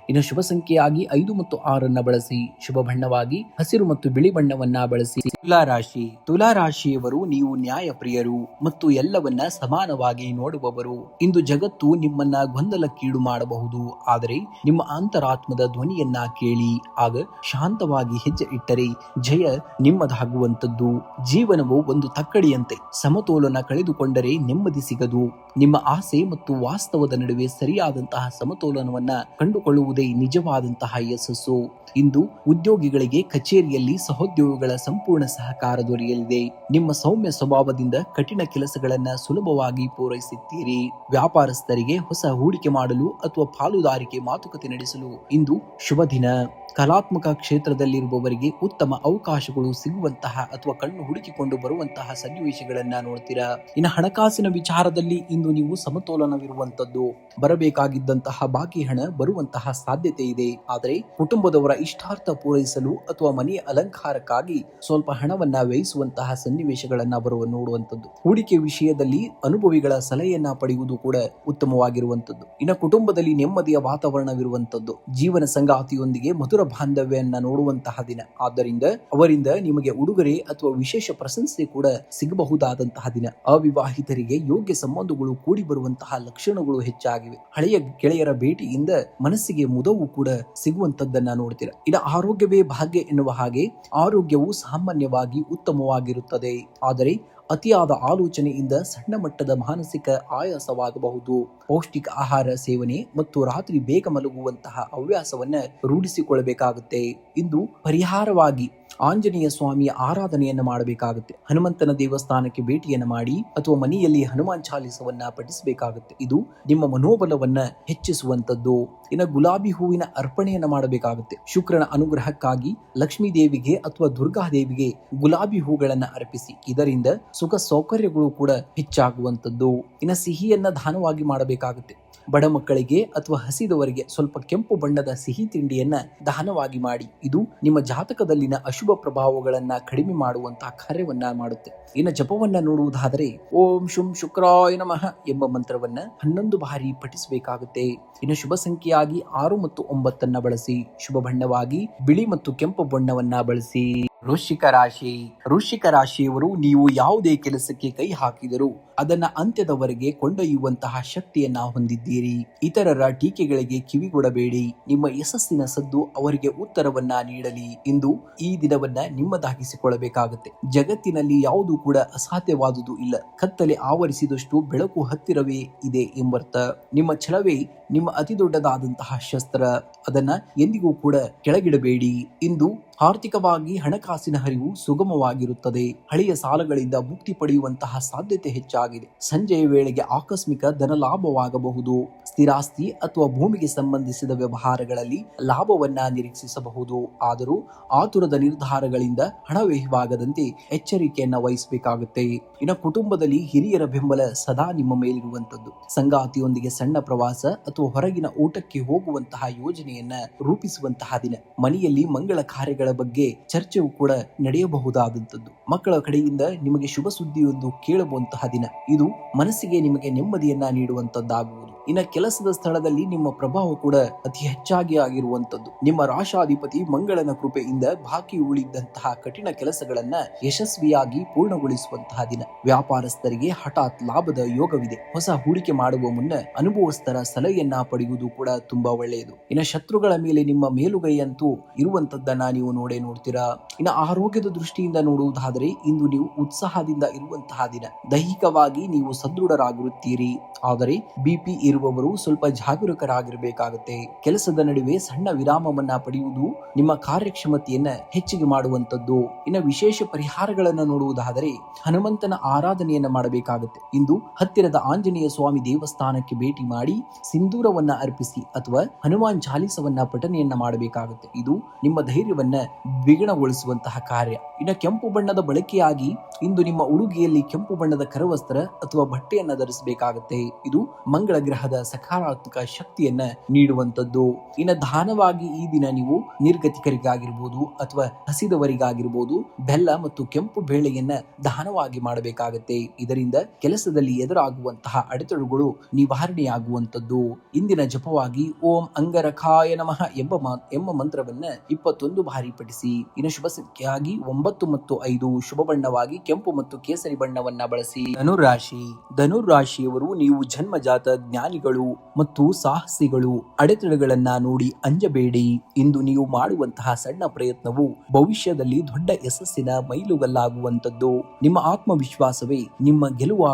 ಇನ್ನು ಶುಭ ಸಂಖ್ಯೆಯಾಗಿ 5 ಮತ್ತು 6 ಬಳಸಿ. ಶುಭ ಬಣ್ಣವಾಗಿ ಹಸಿರು ಮತ್ತು ಬಿಳಿ ಬಣ್ಣವನ್ನ ಬಳಸಿ. ತುಲಾರಾಶಿ. ತುಲಾರಾಶಿಯವರು ನೀವು ನ್ಯಾಯಪ್ರಿಯರು ಮತ್ತು ಎಲ್ಲವನ್ನ ಸಮಾನವಾಗಿ ನೋಡುವವರು. ಇಂದು ಜಗತ್ತು ನಿಮ್ಮನ್ನ ಗೊಂದಲಕ್ಕೀಡು ಮಾಡಬಹುದು, ಆದರೆ ನಿಮ್ಮ ಅಂತರಾತ್ಮದ ಧ್ವನಿಯನ್ನ ಕೇಳಿ. ಆಗ ಶಾಂತವಾಗಿ ಹೆಜ್ಜೆ ಇಟ್ಟರೆ ಜಯ ನಿಮ್ಮದಾಗುವಂಥದ್ದು. ಜೀವನವು ಒಂದು ತಕ್ಕಡಿಯಂತೆ, ಸಮತೋಲನ ಕಳೆದುಕೊಂಡರೆ ನೆಮ್ಮದಿ ಸಿಗದು. ನಿಮ್ಮ ಆಸೆ ಮತ್ತು ವಾಸ್ತವದ ನಡುವೆ ಸರಿಯಾದಂತಹ ಸಮತೋಲನವನ್ನ ಕಂಡುಕೊಳ್ಳುವುದೇ ನಿಜವಾದಂತಹ ಯಶಸ್ಸು. ಇಂದು ಉದ್ಯೋಗಿಗಳಿಗೆ ಕಚೇರಿಯಲ್ಲಿ ಸಹೋದ್ಯೋಗಿಗಳ ಸಂಪೂರ್ಣ ಸಹಕಾರ ದೊರೆಯಲಿದೆ. ನಿಮ್ಮ ಸೌಮ್ಯ ಸ್ವಭಾವದಿಂದ ಕಠಿಣ ಕೆಲಸಗಳನ್ನ ಸುಲಭವಾಗಿ ಪೂರೈಸುತ್ತೀರಿ. ವ್ಯಾಪಾರಸ್ಥರಿಗೆ ಹೊಸ ಹೂಡಿಕೆ ಮಾಡಲು ಅಥವಾ ಪಾಲುದಾರಿಕೆ ಮಾತುಕತೆ ನಡೆಸಲು ಇಂದು ಶುಭ ದಿನ. ಕಲಾತ್ಮಕ ಕ್ಷೇತ್ರದಲ್ಲಿರುವವರಿಗೆ ಉತ್ತಮ ಅವಕಾಶಗಳು ಸಿಗುವಂತಹ ಅಥವಾ ಕಣ್ಣು ಹುಡುಕಿಕೊಂಡು ಬರುವಂತಹ ಸನ್ನಿವೇಶಗಳನ್ನ ನೋಡ್ತೀರಾ. ಇನ್ನು ಹಣಕಾಸಿನ ವಿಚಾರದಲ್ಲಿ ಇಂದು ನೀವು ಸಮತೋಲನವಿರುವಂತದ್ದು. ಬರಬೇಕಾಗಿದ್ದಂತಹ ಬಾಕಿ ಹಣ ಬರುವಂತಹ ಸಾಧ್ಯತೆ ಇದೆ. ಆದರೆ ಕುಟುಂಬದವರ ಇಷ್ಟಾರ್ಥ ಪೂರೈಸಲು ಅಥವಾ ಮನೆಯ ಅಲಂಕಾರಕ್ಕಾಗಿ ಸ್ವಲ್ಪ ಹಣವನ್ನ ವ್ಯಯಿಸುವಂತಹ ಸನ್ನಿವೇಶಗಳನ್ನ ನೋಡುವಂಥದ್ದು. ಹೂಡಿಕೆ ವಿಷಯದಲ್ಲಿ ಅನುಭವಿಗಳ ಸಲಹೆಯನ್ನ ಪಡೆಯುವುದು ಕೂಡ ಉತ್ತಮವಾಗಿರುವಂತದ್ದು. ಇನ್ನು ಕುಟುಂಬದಲ್ಲಿ ನೆಮ್ಮದಿಯ ವಾತಾವರಣವಿರುವಂತದ್ದು. ಜೀವನ ಸಂಗಾತಿಯೊಂದಿಗೆ ಮಧುರ ಬಾಂಧವ್ಯವನ್ನ ನೋಡುವಂತಹ ದಿನ. ಆದ್ದರಿಂದ ಅವರಿಂದ ನಿಮಗೆ ಉಡುಗೊರೆ ಅಥವಾ ವಿಶೇಷ ಪ್ರಶಂಸೆ ಕೂಡ ಸಿಗಬಹುದಾದಂತಹ ದಿನ. ಅವಿವಾಹಿತರಿಗೆ ಯೋಗ್ಯ ಸಂಬಂಧಗಳು ಕೂಡಿ ಬರುವಂತಹ ಲಕ್ಷಣಗಳು ಹೆಚ್ಚಾಗಿವೆ. ಹಳೆಯ ಗೆಳೆಯರ ಭೇಟಿಯಿಂದ ಮನಸ್ಸಿಗೆ ಮುದವು ಕೂಡ ಸಿಗುವಂತದ್ದನ್ನ ನೋಡ್ತೀರಾ. ಇನ್ನು ಆರೋಗ್ಯವೇ ಭಾಗ್ಯ ಎನ್ನುವ ಹಾಗೆ ಆರೋಗ್ಯವು ಸಾಮಾನ್ಯವಾಗಿ ಉತ್ತಮವಾಗಿರುತ್ತದೆ. ಆದರೆ ಅತಿಯಾದ ಆಲೋಚನೆಯಿಂದ ಸಣ್ಣ ಮಟ್ಟದ ಮಾನಸಿಕ ಆಯಾಸವಾಗಬಹುದು. ಪೌಷ್ಟಿಕ ಆಹಾರ ಸೇವನೆ ಮತ್ತು ರಾತ್ರಿ ಬೇಗ ಮಲಗುವಂತಹ ಹವ್ಯಾಸವನ್ನ ರೂಢಿಸಿಕೊಳ್ಳಬೇಕಾಗುತ್ತೆ. ಇಂದು ಪರಿಹಾರವಾಗಿ ಆಂಜನೇಯ ಸ್ವಾಮಿಯ ಆರಾಧನೆಯನ್ನ ಮಾಡಬೇಕಾಗುತ್ತೆ. ಹನುಮಂತನ ದೇವಸ್ಥಾನಕ್ಕೆ ಭೇಟಿಯನ್ನ ಮಾಡಿ ಅಥವಾ ಮನೆಯಲ್ಲಿ ಹನುಮಾನ್ ಚಾಲಿಸವನ್ನ ಪಠಿಸಬೇಕಾಗುತ್ತೆ. ಇದು ನಿಮ್ಮ ಮನೋಬಲವನ್ನ ಹೆಚ್ಚಿಸುವಂತದ್ದು. ಇನ್ನು ಗುಲಾಬಿ ಹೂವಿನ ಅರ್ಪಣೆಯನ್ನ ಮಾಡಬೇಕಾಗುತ್ತೆ. ಶುಕ್ರನ ಅನುಗ್ರಹಕ್ಕಾಗಿ ಲಕ್ಷ್ಮೀ ದೇವಿಗೆ ಅಥವಾ ದುರ್ಗಾದೇವಿಗೆ ಗುಲಾಬಿ ಹೂಗಳನ್ನ ಅರ್ಪಿಸಿ. ಇದರಿಂದ ಸುಖ ಸೌಕರ್ಯಗಳು ಕೂಡ ಹೆಚ್ಚಾಗುವಂತದ್ದು. ಇನ್ನು ಸಿಹಿಯನ್ನ ದಾನವಾಗಿ ಮಾಡಬೇಕಾಗುತ್ತೆ. ಬಡ ಮಕ್ಕಳಿಗೆ ಅಥವಾ ಹಸಿದವರಿಗೆ ಸ್ವಲ್ಪ ಕೆಂಪು ಬಣ್ಣದ ಸಿಹಿ ತಿಂಡಿಯನ್ನ ದಾನವಾಗಿ ಮಾಡಿ. ಇದು ನಿಮ್ಮ ಜಾತಕದಲ್ಲಿನ ಅಶುಭ ಪ್ರಭಾವಗಳನ್ನ ಕಡಿಮೆ ಮಾಡುವಂತಹ ಕಾರ್ಯವನ್ನ ಮಾಡುತ್ತೆ. ಇನ್ನು ಜಪವನ್ನ ನೋಡುವುದಾದರೆ ಓಂ ಶುಂ ಶುಕ್ರಾಯ ನಮಃ ಎಂಬ ಮಂತ್ರವನ್ನ 11 ಬಾರಿ ಪಠಿಸಬೇಕಾಗುತ್ತೆ. ಇನ್ನು ಶುಭ ಸಂಖ್ಯೆಯಾಗಿ 6 ಮತ್ತು 9 ಬಳಸಿ. ಶುಭ ಬಣ್ಣವಾಗಿ ಬಿಳಿ ಮತ್ತು ಕೆಂಪು ಬಣ್ಣವನ್ನ ಬಳಸಿ. ವೃಶ್ಚಿಕ ರಾಶಿ. ವೃಶ್ಚಿಕ ರಾಶಿಯವರು ನೀವು ಯಾವುದೇ ಕೆಲಸಕ್ಕೆ ಕೈ ಹಾಕಿದರೂ ಅದನ್ನ ಅಂತ್ಯದವರೆಗೆ ಕೊಂಡೊಯ್ಯುವಂತಹ ಶಕ್ತಿಯನ್ನ ಹೊಂದಿದ್ದೀರಿ. ಇತರರ ಟೀಕೆಗಳಿಗೆ ಕಿವಿಗೊಡಬೇಡಿ. ನಿಮ್ಮ ಯಶಸ್ಸಿನ ಸದ್ದು ಅವರಿಗೆ ಉತ್ತರವನ್ನ ನೀಡಲಿ. ಇಂದು ಈ ದಿನವನ್ನ ನಿಮ್ಮದಾಗಿಸಿಕೊಳ್ಳಬೇಕಾಗುತ್ತೆ. ಜಗತ್ತಿನಲ್ಲಿ ಯಾವುದು ಕೂಡ ಅಸಾಧ್ಯವಾದುದು ಇಲ್ಲ. ಕತ್ತಲೆ ಆವರಿಸಿದಷ್ಟು ಬೆಳಕು ಹತ್ತಿರವೇ ಇದೆ ಎಂಬರ್ಥ. ನಿಮ್ಮ ಛಲವೇ ನಿಮ್ಮ ಅತಿ ದೊಡ್ಡದಾದಂತಹ ಶಸ್ತ್ರ. ಅದನ್ನ ಎಂದಿಗೂ ಕೂಡ ಕೆಳಗಿಡಬೇಡಿ. ಇಂದು ಆರ್ಥಿಕವಾಗಿ ಹಣಕಾಸಿನ ಹರಿವು ಸುಗಮವಾಗಿರುತ್ತದೆ. ಹಳೆಯ ಸಾಲಗಳಿಂದ ಮುಕ್ತಿ ಪಡೆಯುವಂತಹ ಸಾಧ್ಯತೆ ಹೆಚ್ಚಾಗಿದೆ. ಸಂಜೆಯ ವೇಳೆಗೆ ಆಕಸ್ಮಿಕ ಧನ ಲಾಭವಾಗಬಹುದು. ಸ್ಥಿರಾಸ್ತಿ ಅಥವಾ ಭೂಮಿಗೆ ಸಂಬಂಧಿಸಿದ ವ್ಯವಹಾರಗಳಲ್ಲಿ ಲಾಭವನ್ನ ನಿರೀಕ್ಷಿಸಬಹುದು. ಆದರೂ ಆತುರದ ನಿರ್ಧಾರಗಳಿಂದ ಹಣ ವ್ಯಯವಾಗದಂತೆ ಎಚ್ಚರಿಕೆಯನ್ನ ವಹಿಸಬೇಕಾಗುತ್ತೆ. ಇನ್ನು ಕುಟುಂಬದಲ್ಲಿ ಹಿರಿಯರ ಬೆಂಬಲ ಸದಾ ನಿಮ್ಮ ಮೇಲಿರುವಂತದ್ದು. ಸಂಗಾತಿಯೊಂದಿಗೆ ಸಣ್ಣ ಪ್ರವಾಸ ಅಥವಾ ಹೊರಗಿನ ಊಟಕ್ಕೆ ಹೋಗುವಂತಹ ಯೋಜನೆಯನ್ನ ರೂಪಿಸುವಂತಹ ದಿನ. ಮನೆಯಲ್ಲಿ ಮಂಗಳ ಕಾರ್ಯಗಳ ಬಗ್ಗೆ ಚರ್ಚೆಯೂ ಕೂಡ ನಡೆಯಬಹುದಾದಂಥದ್ದು. ಮಕ್ಕಳ ಕಡೆಯಿಂದ ನಿಮಗೆ ಶುಭ ಸುದ್ದಿಯೊಂದು ಕೇಳಬಹುವಂತಹ ದಿನ. ಇದು ಮನಸ್ಸಿಗೆ ನಿಮಗೆ ನೆಮ್ಮದಿಯನ್ನ ನೀಡುವಂತದ್ದಾಗುವುದು. ಇನ್ನು ಕೆಲಸದ ಸ್ಥಳದಲ್ಲಿ ನಿಮ್ಮ ಪ್ರಭಾವ ಕೂಡ ಅತಿ ಹೆಚ್ಚಾಗಿ ಆಗಿರುವಂತದ್ದು. ನಿಮ್ಮ ರಾಶಾಧಿಪತಿ ಮಂಗಳನ ಕೃಪೆಯಿಂದ ಬಾಕಿ ಉಳಿದಂತಹ ಕಠಿಣ ಕೆಲಸಗಳನ್ನ ಯಶಸ್ವಿಯಾಗಿ ಪೂರ್ಣಗೊಳಿಸುವಂತಹ ದಿನ. ವ್ಯಾಪಾರಸ್ಥರಿಗೆ ಹಠಾತ್ ಲಾಭದ ಯೋಗವಿದೆ. ಹೊಸ ಹೂಡಿಕೆ ಮಾಡುವ ಮುನ್ನ ಅನುಭವಸ್ಥರ ಸಲಹೆಯನ್ನ ಪಡೆಯುವುದು ಕೂಡ ತುಂಬಾ ಒಳ್ಳೆಯದು. ಇನ್ನು ಶತ್ರುಗಳ ಮೇಲೆ ನಿಮ್ಮ ಮೇಲುಗೈಯಂತೂ ಇರುವಂತದ್ದನ್ನ ನೀವು ನೋಡ್ತೀರಾ. ಇನ್ನು ಆರೋಗ್ಯದ ದೃಷ್ಟಿಯಿಂದ ನೋಡುವುದಾದರೆ ಇಂದು ನೀವು ಉತ್ಸಾಹದಿಂದ ಇರುವಂತಹ ದಿನ. ದೈಹಿಕವಾಗಿ ನೀವು ಸದೃಢರಾಗಿರುತ್ತೀರಿ. ಆದರೆ ಬಿಪಿ ಇರುವವರು ಸ್ವಲ್ಪ ಜಾಗರೂಕರಾಗಿರಬೇಕಾಗುತ್ತೆ. ಕೆಲಸದ ನಡುವೆ ಸಣ್ಣ ವಿರಾಮವನ್ನ ಪಡೆಯುವುದು ನಿಮ್ಮ ಕಾರ್ಯಕ್ಷಮತೆಯನ್ನ ಹೆಚ್ಚಿಗೆ ಮಾಡುವಂತದ್ದು. ಇನ್ನು ವಿಶೇಷ ಪರಿಹಾರಗಳನ್ನ ನೋಡುವುದಾದರೆ ಹನುಮಂತನ ಆರಾಧನೆಯನ್ನ ಮಾಡಬೇಕಾಗುತ್ತೆ. ಇಂದು ಹತ್ತಿರದ ಆಂಜನೇಯ ಸ್ವಾಮಿ ದೇವಸ್ಥಾನಕ್ಕೆ ಭೇಟಿ ಮಾಡಿ ಸಿಂಧೂರವನ್ನ ಅರ್ಪಿಸಿ ಅಥವಾ ಹನುಮಾನ್ ಚಾಲಿಸವನ್ನ ಪಠನೆಯನ್ನ ಮಾಡಬೇಕಾಗುತ್ತೆ. ಇದು ನಿಮ್ಮ ಧೈರ್ಯವನ್ನ ದ್ವಿಗುಣಗೊಳಿಸುವಂತಹ ಕಾರ್ಯ. ಇನ್ನು ಕೆಂಪು ಬಣ್ಣದ ಬಳಕೆಯಾಗಿ ಇಂದು ನಿಮ್ಮ ಉಡುಗೆಯಲ್ಲಿ ಕೆಂಪು ಬಣ್ಣದ ಕರವಸ್ತ್ರ ಅಥವಾ ಬಟ್ಟೆಯನ್ನ ಧರಿಸಬೇಕಾಗುತ್ತೆ. ಇದು ಮಂಗಳ ಗ್ರಹದ ಸಕಾರಾತ್ಮಕ ಶಕ್ತಿಯನ್ನ ನೀಡುವಂತದ್ದು. ಇನ್ನು ದಾನವಾಗಿ ಈ ದಿನ ನೀವು ನಿರ್ಗತಿಕರಿಗಾಗಿರ್ಬೋದು ಅಥವಾ ಹಸಿದವರಿಗಾಗಿರ್ಬೋದು ಬೆಲ್ಲ ಮತ್ತು ಕೆಂಪು ಬೇಳೆಯನ್ನ ದಾನವಾಗಿ ಮಾಡಬೇಕಾಗುತ್ತೆ. ಇದರಿಂದ ಕೆಲಸದಲ್ಲಿ ಎದುರಾಗುವಂತಹ ಅಡೆತಡೆಗಳು ನಿವಾರಣೆಯಾಗುವಂತದ್ದು. ಇಂದಿನ ಜಪವಾಗಿ ಓಂ ಅಂಗರಕಾಯ ನಮಃ ಎಂಬ ಮಂತ್ರವನ್ನ 21 ಬಾರಿ ಪಠಿಸಿ. ಇನ್ನು ಶುಭ ಸಂಖ್ಯೆಯಾಗಿ 9 ಮತ್ತು 5. ಶುಭ ಬಣ್ಣವಾಗಿ ಕೆಂಪು ಮತ್ತು ಕೇಸರಿ ಬಣ್ಣವನ್ನ ಬಳಸಿ. ಧನುರಾಶಿಯವರು ನೀವು ಜನ್ಮಜಾತ ಜ್ಞಾನಿಗಳು ಮತ್ತು ಸಾಹಸಿಗಳು. ಅಡೆತಡೆಗಳನ್ನ ನೋಡಿ ಅಂಜಬೇಡಿ. ಇಂದು ನೀವು ಮಾಡುವಂತಹ ಸಣ್ಣ ಪ್ರಯತ್ನವು ಭವಿಷ್ಯದಲ್ಲಿ ದೊಡ್ಡ ಯಶಸ್ಸಿನ ಮೈಲುಗಲ್ಲಾಗುವಂತದ್ದು. ನಿಮ್ಮ ಆತ್ಮವಿಶ್ವಾಸವೇ ನಿಮ್ಮ ಗೆಲುವು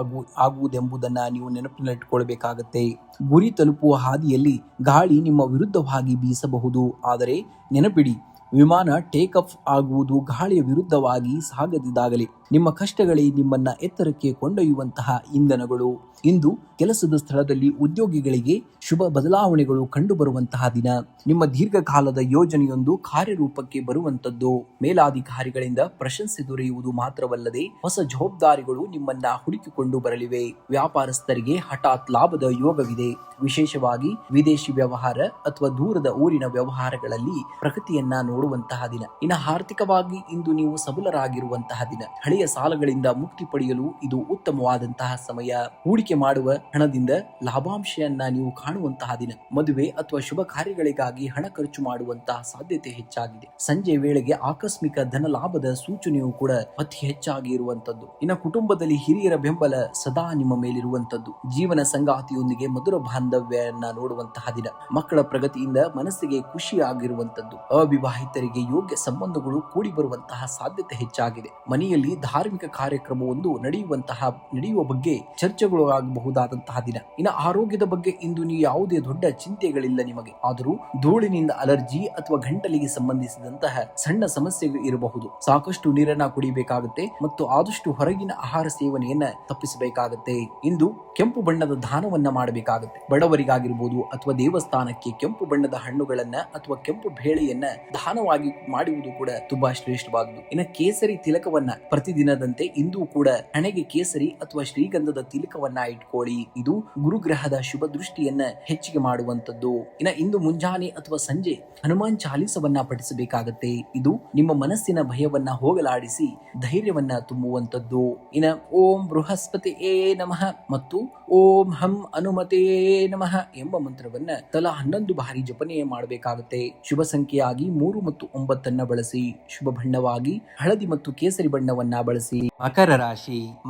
ಆಗುವುದೆಂಬುದನ್ನ ನೀವು ನೆನಪಿನಲ್ಲಿಟ್ಟುಕೊಳ್ಳಬೇಕಾಗತ್ತೆ. ಗುರಿ ತಲುಪುವ ಹಾದಿಯಲ್ಲಿ ಗಾಳಿ ನಿಮ್ಮ ವಿರುದ್ಧವಾಗಿ ಬೀಸಬಹುದು. ಆದರೆ ನೆನಪಿಡಿ, ವಿಮಾನ ಟೇಕ್ ಆಫ್ ಆಗುವುದು ಗಾಳಿಯ ವಿರುದ್ಧವಾಗಿ ಸಾಗದಿದ್ದಾಗಲೇ. ನಿಮ್ಮ ಕಷ್ಟಗಳೇ ನಿಮ್ಮನ್ನ ಎತ್ತರಕ್ಕೆ ಕೊಂಡೊಯ್ಯುವಂತಹ ಇಂಧನಗಳು. ಇಂದು ಕೆಲಸದ ಸ್ಥಳದಲ್ಲಿ ಉದ್ಯೋಗಿಗಳಿಗೆ ಶುಭ ಬದಲಾವಣೆಗಳು ಕಂಡುಬರುವಂತಹ ದಿನ. ನಿಮ್ಮ ದೀರ್ಘಕಾಲದ ಯೋಜನೆಯೊಂದು ಕಾರ್ಯರೂಪಕ್ಕೆ ಬರುವಂತದ್ದು. ಮೇಲಾಧಿಕಾರಿಗಳಿಂದ ಪ್ರಶಂಸೆ ದೊರೆಯುವುದು ಮಾತ್ರವಲ್ಲದೆ ಹೊಸ ಜವಾಬ್ದಾರಿಗಳು ನಿಮ್ಮನ್ನ ಹುಡುಕಿಕೊಂಡು ಬರಲಿವೆ. ವ್ಯಾಪಾರಸ್ಥರಿಗೆ ಹಠಾತ್ ಲಾಭದ ಯೋಗವಿದೆ. ವಿಶೇಷವಾಗಿ ವಿದೇಶಿ ವ್ಯವಹಾರ ಅಥವಾ ದೂರದ ಊರಿನ ವ್ಯವಹಾರಗಳಲ್ಲಿ ಪ್ರಗತಿಯನ್ನ ನೋಡುವಂತಹ ದಿನ. ಇನ್ನು ಆರ್ಥಿಕವಾಗಿ ಇಂದು ನೀವು ಸಬಲರಾಗಿರುವಂತಹ ದಿನ. ಹಳೆಯ ಸಾಲಗಳಿಂದ ಮುಕ್ತಿ ಪಡೆಯಲು ಇದು ಉತ್ತಮವಾದಂತಹ ಸಮಯ. ಹೂಡಿಕೆ ಮಾಡುವ ಹಣದಿಂದ ಲಾಭಾಂಶವನ್ನ ನೀವು ಕಾಣುವಂತಹ ದಿನ. ಮದುವೆ ಅಥವಾ ಶುಭ ಕಾರ್ಯಗಳಿಗಾಗಿ ಹಣ ಖರ್ಚು ಮಾಡುವಂತಹ ಸಾಧ್ಯತೆ ಹೆಚ್ಚಾಗಿದೆ. ಸಂಜೆ ವೇಳೆಗೆ ಆಕಸ್ಮಿಕ ಧನ ಲಾಭದ ಸೂಚನೆಯೂ ಕೂಡ ಅತಿ ಹೆಚ್ಚಾಗಿ ಇರುವಂತದ್ದು. ಇನ್ನು ಕುಟುಂಬದಲ್ಲಿ ಹಿರಿಯರ ಬೆಂಬಲ ಸದಾ ನಿಮ್ಮ ಮೇಲಿರುವಂತದ್ದು. ಜೀವನ ಸಂಗಾತಿಯೊಂದಿಗೆ ಮಧುರ ಬಾಂಧವ್ಯವನ್ನ ನೋಡುವಂತಹ ದಿನ. ಮಕ್ಕಳ ಪ್ರಗತಿಯಿಂದ ಮನಸ್ಸಿಗೆ ಖುಷಿಯಾಗಿರುವಂತದ್ದು. ಅವಿವಾಹಿತರಿಗೆ ಯೋಗ್ಯ ಸಂಬಂಧಗಳು ಕೂಡಿ ಬರುವಂತಹ ಸಾಧ್ಯತೆ ಹೆಚ್ಚಾಗಿದೆ. ಮನೆಯಲ್ಲಿ ಧಾರ್ಮಿಕ ಕಾರ್ಯಕ್ರಮವೊಂದು ನಡೆಯುವ ಬಗ್ಗೆ ಚರ್ಚೆಗಳು ಆಗಬಹುದಾದಂತಹ ದಿನ. ಇನ್ನು ಆರೋಗ್ಯದ ಬಗ್ಗೆ ಇಂದು ನೀವು ಯಾವುದೇ ದೊಡ್ಡ ಚಿಂತೆಗಳಿಲ್ಲ ನಿಮಗೆ. ಆದರೂ ಧೂಳಿನಿಂದ ಅಲರ್ಜಿ ಅಥವಾ ಗಂಟಲಿಗೆ ಸಂಬಂಧಿಸಿದಂತಹ ಸಣ್ಣ ಸಮಸ್ಯೆಗಳು ಇರಬಹುದು. ಸಾಕಷ್ಟು ನೀರನ್ನ ಕುಡಿಬೇಕಾಗುತ್ತೆ ಮತ್ತು ಆದಷ್ಟು ಹೊರಗಿನ ಆಹಾರ ಸೇವನೆಯನ್ನ ತಪ್ಪಿಸಬೇಕಾಗುತ್ತೆ. ಇಂದು ಕೆಂಪು ಬಣ್ಣದ ದಾನವನ್ನ ಮಾಡಬೇಕಾಗುತ್ತೆ. ಬಡವರಿಗಾಗಿರ್ಬೋದು ಅಥವಾ ದೇವಸ್ಥಾನಕ್ಕೆ ಕೆಂಪು ಬಣ್ಣದ ಹಣ್ಣುಗಳನ್ನ ಅಥವಾ ಕೆಂಪು ಬೇಳೆಯನ್ನ ದಾನವಾಗಿ ಮಾಡುವುದು ಕೂಡ ತುಂಬಾ ಶ್ರೇಷ್ಠವಾದುದು. ಇನ್ನು ಕೇಸರಿ ತಿಲಕವನ್ನ ಪ್ರತಿದಿನದಂತೆ ಇಂದು ಕೂಡ ಹಣೆಗೆ ಕೇಸರಿ ಅಥವಾ ಶ್ರೀಗಂಧದ ತಿಲಕವನ್ನ ಇಟ್ಕೊಳ್ಳಿ. ಇದು ಗುರುಗ್ರಹದ ಶುಭ ದೃಷ್ಟಿಯನ್ನ ಹೆಚ್ಚಿಗೆ ಮಾಡುವಂತದ್ದು. ಇನ್ನು ಇಂದು ಮುಂಜಾನೆ ಅಥವಾ ಸಂಜೆ ಹನುಮಾನ್ ಚಾಲಿಸವನ್ನ ಪಠಿಸಬೇಕಾಗತ್ತೆ. ಇದು ನಿಮ್ಮ ಮನಸ್ಸಿನ ಭಯವನ್ನ ಹೋಗಲಾಡಿಸಿ ಧೈರ್ಯವನ್ನ ತುಂಬುವಂತದ್ದು. ಇನ್ನು ಓಂ ಬೃಹಸ್ಪತಿ ನಮಃ ಮತ್ತು ಓಂ ಹಂ ಹನುಮತೇ ನಮಃ ಎಂಬ ಮಂತ್ರವನ್ನ ತಲಾ 11 ಬಾರಿ ಜಪನೆ ಮಾಡಬೇಕಾಗುತ್ತೆ. ಶುಭ ಸಂಖ್ಯೆಯಾಗಿ 3 ಮತ್ತು 9 ಬಳಸಿ. ಶುಭ ಬಣ್ಣವಾಗಿ ಹಳದಿ ಮತ್ತು ಕೇಸರಿ ಬಣ್ಣವನ್ನ ಬಳಸಿ.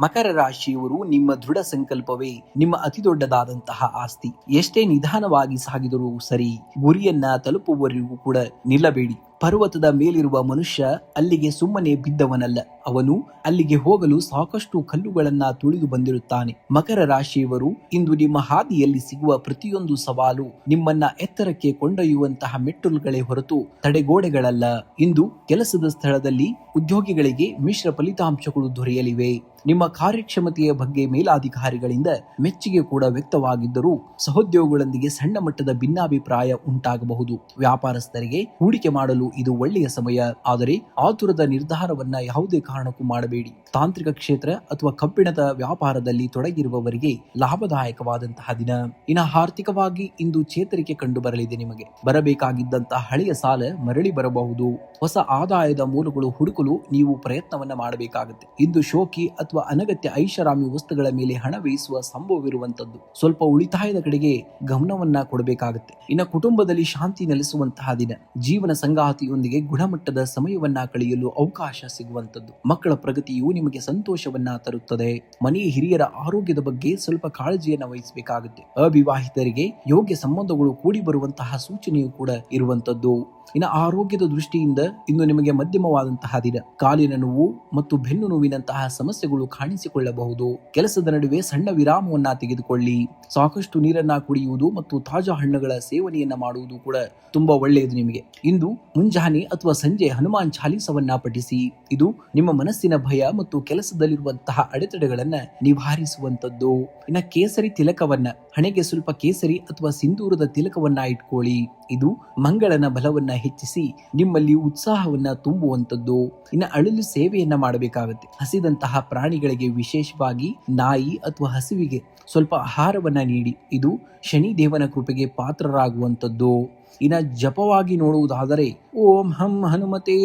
ಮಕರ ರಾಶಿಯವರು ನಿಮ್ಮ ದೃಢ ಸಂಕಲ್ಪವೇ ನಿಮ್ಮ ಅತಿ ದೊಡ್ಡದಾದಂತಹ ಆಸ್ತಿ. ಎಷ್ಟೇ ನಿಧಾನವಾಗಿ ಸಾಗಿದರೂ ಸರಿ, ಗುರಿಯನ್ನ ತಲುಪುವವರೆಗೂ ಕೂಡ ನಿಲ್ಲಬೇಡಿ. ಪರ್ವತದ ಮೇಲಿರುವ ಮನುಷ್ಯ ಅಲ್ಲಿಗೆ ಸುಮ್ಮನೆ ಬಿದ್ದವನಲ್ಲ. ಅವನು ಅಲ್ಲಿಗೆ ಹೋಗಲು ಸಾಕಷ್ಟು ಕಲ್ಲುಗಳನ್ನ ತುಳಿದು ಬಂದಿರುತ್ತಾನೆ. ಮಕರ ರಾಶಿಯವರು ಇಂದು ನಿಮ್ಮ ಹಾದಿಯಲ್ಲಿ ಸಿಗುವ ಪ್ರತಿಯೊಂದು ಸವಾಲು ನಿಮ್ಮನ್ನ ಎತ್ತರಕ್ಕೆ ಕೊಂಡೊಯ್ಯುವಂತಹ ಮೆಟ್ಟಲುಗಳೇ ಹೊರತು ತಡೆಗೋಡೆಗಳಲ್ಲ. ಇಂದು ಕೆಲಸದ ಸ್ಥಳದಲ್ಲಿ ಉದ್ಯೋಗಿಗಳಿಗೆ ಮಿಶ್ರ ಫಲಿತಾಂಶಗಳು ದೊರೆಯಲಿವೆ. ನಿಮ್ಮ ಕಾರ್ಯಕ್ಷಮತೆಯ ಬಗ್ಗೆ ಮೇಲಾಧಿಕಾರಿಗಳಿಂದ ಮೆಚ್ಚುಗೆ ಕೂಡ ವ್ಯಕ್ತವಾಗಿದ್ದರೂ ಸಹೋದ್ಯೋಗಿಗಳೊಂದಿಗೆ ಸಣ್ಣ ಮಟ್ಟದ ಭಿನ್ನಾಭಿಪ್ರಾಯ ಉಂಟಾಗಬಹುದು. ವ್ಯಾಪಾರಸ್ಥರಿಗೆ ಹೂಡಿಕೆ ಮಾಡಲು ಇದು ಒಳ್ಳೆಯ ಸಮಯ. ಆದರೆ ಆತುರದ ನಿರ್ಧಾರವನ್ನ ಯಾವುದೇ ಕಾರಣಕ್ಕೂ ಮಾಡಬೇಡಿ. ತಾಂತ್ರಿಕ ಕ್ಷೇತ್ರ ಅಥವಾ ಕಬ್ಬಿಣದ ವ್ಯಾಪಾರದಲ್ಲಿ ತೊಡಗಿರುವವರಿಗೆ ಲಾಭದಾಯಕವಾದಂತಹ ದಿನ. ಇನ್ನು ಆರ್ಥಿಕವಾಗಿ ಇಂದು ಚೇತರಿಕೆ ಕಂಡು ಬರಲಿದೆ. ನಿಮಗೆ ಬರಬೇಕಾಗಿದ್ದಂತಹ ಹಳೆಯ ಸಾಲ ಮರಳಿ ಬರಬಹುದು. ಹೊಸ ಆದಾಯದ ಮೂಲಗಳು ಹುಡುಕಲು ನೀವು ಪ್ರಯತ್ನವನ್ನ ಮಾಡಬೇಕಾಗುತ್ತೆ. ಇಂದು ಶೋಕಿ ಅಥವಾ ಅನಗತ್ಯ ಐಷಾರಾಮಿ ವಸ್ತುಗಳ ಮೇಲೆ ಹಣ ವ್ಯಯಿಸುವ ಸಂಭವವಿರುವಂತದ್ದು. ಸ್ವಲ್ಪ ಉಳಿತಾಯದ ಕಡೆಗೆ ಗಮನವನ್ನ ಕೊಡಬೇಕಾಗುತ್ತೆ. ಇನ್ನು ಕುಟುಂಬದಲ್ಲಿ ಶಾಂತಿ ನೆಲೆಸುವಂತಹ ದಿನ. ಜೀವನ ಸಂಗಾತಿಯೊಂದಿಗೆ ಗುಣಮಟ್ಟದ ಸಮಯವನ್ನ ಕಳೆಯಲು ಅವಕಾಶ ಸಿಗುವಂತದ್ದು. ಮಕ್ಕಳ ಪ್ರಗತಿಯು ನಿಮಗೆ ಸಂತೋಷವನ್ನ ತರುತ್ತದೆ. ಮನೆಯ ಹಿರಿಯರ ಆರೋಗ್ಯದ ಬಗ್ಗೆ ಸ್ವಲ್ಪ ಕಾಳಜಿಯನ್ನ ವಹಿಸಬೇಕಾಗುತ್ತೆ. ಅವಿವಾಹಿತರಿಗೆ ಯೋಗ್ಯ ಸಂಬಂಧಗಳು ಕೂಡಿ ಬರುವಂತಹ ಸೂಚನೆಯೂ ಕೂಡ ಇರುವಂತದ್ದು. ಇನ್ನು ಆರೋಗ್ಯದ ದೃಷ್ಟಿಯಿಂದ ಇಂದು ನಿಮಗೆ ಮಧ್ಯಮವಾದಂತಹ ದಿನ. ಕಾಲಿನ ನೋವು ಮತ್ತು ಬೆನ್ನು ನೋವಿನಂತಹ ಸಮಸ್ಯೆಗಳು ಕಾಣಿಸಿಕೊಳ್ಳಬಹುದು. ಕೆಲಸದ ನಡುವೆ ಸಣ್ಣ ವಿರಾಮವನ್ನ ತೆಗೆದುಕೊಳ್ಳಿ. ಸಾಕಷ್ಟು ನೀರನ್ನ ಕುಡಿಯುವುದು ಮತ್ತು ತಾಜಾ ಹಣ್ಣುಗಳ ಸೇವನೆಯನ್ನ ಮಾಡುವುದು ಕೂಡ ತುಂಬಾ ಒಳ್ಳೆಯದು ನಿಮಗೆ. ಇಂದು ಮುಂಜಾನೆ ಅಥವಾ ಸಂಜೆ ಹನುಮಾನ್ ಚಾಲೀಸವನ್ನ ಪಠಿಸಿ. ಇದು ನಿಮ್ಮ ಮನಸ್ಸಿನ ಭಯ ಮತ್ತು ಕೆಲಸದಲ್ಲಿರುವಂತಹ ಅಡೆತಡೆಗಳನ್ನ ನಿವಾರಿಸುವಂತದ್ದು. ಇನ್ನ ಕೇಸರಿ ತಿಲಕವನ್ನ, ಹಣೆಗೆ ಸ್ವಲ್ಪ ಕೇಸರಿ ಅಥವಾ ಸಿಂಧೂರದ ತಿಲಕವನ್ನ ಇಟ್ಕೊಳ್ಳಿ. ಇದು ಮಂಗಳನ ಬಲವನ್ನ ಹೆಚ್ಚಿಸಿ ನಿಮ್ಮಲ್ಲಿ ಉತ್ಸಾಹವನ್ನ ತುಂಬುವಂತದ್ದು. ಇನ್ನ ಅಳಲು ಸೇವೆಯನ್ನ ಮಾಡಬೇಕಾಗುತ್ತೆ. ಹಸಿದಂತಹ ಪ್ರಾಣಿಗಳಿಗೆ, ವಿಶೇಷವಾಗಿ ನಾಯಿ ಅಥವಾ ಹಸುವಿಗೆ ಸ್ವಲ್ಪ ಆಹಾರವನ್ನ ನೀಡಿ. ಇದು ಶನಿ ದೇವನ ಕೃಪೆಗೆ ಪಾತ್ರರಾಗುವಂತದ್ದು. ಇನ್ನ ಜಪವಾಗಿ ನೋಡುವುದಾದರೆ ಓಂ ಹಂ ಹನುಮತೇ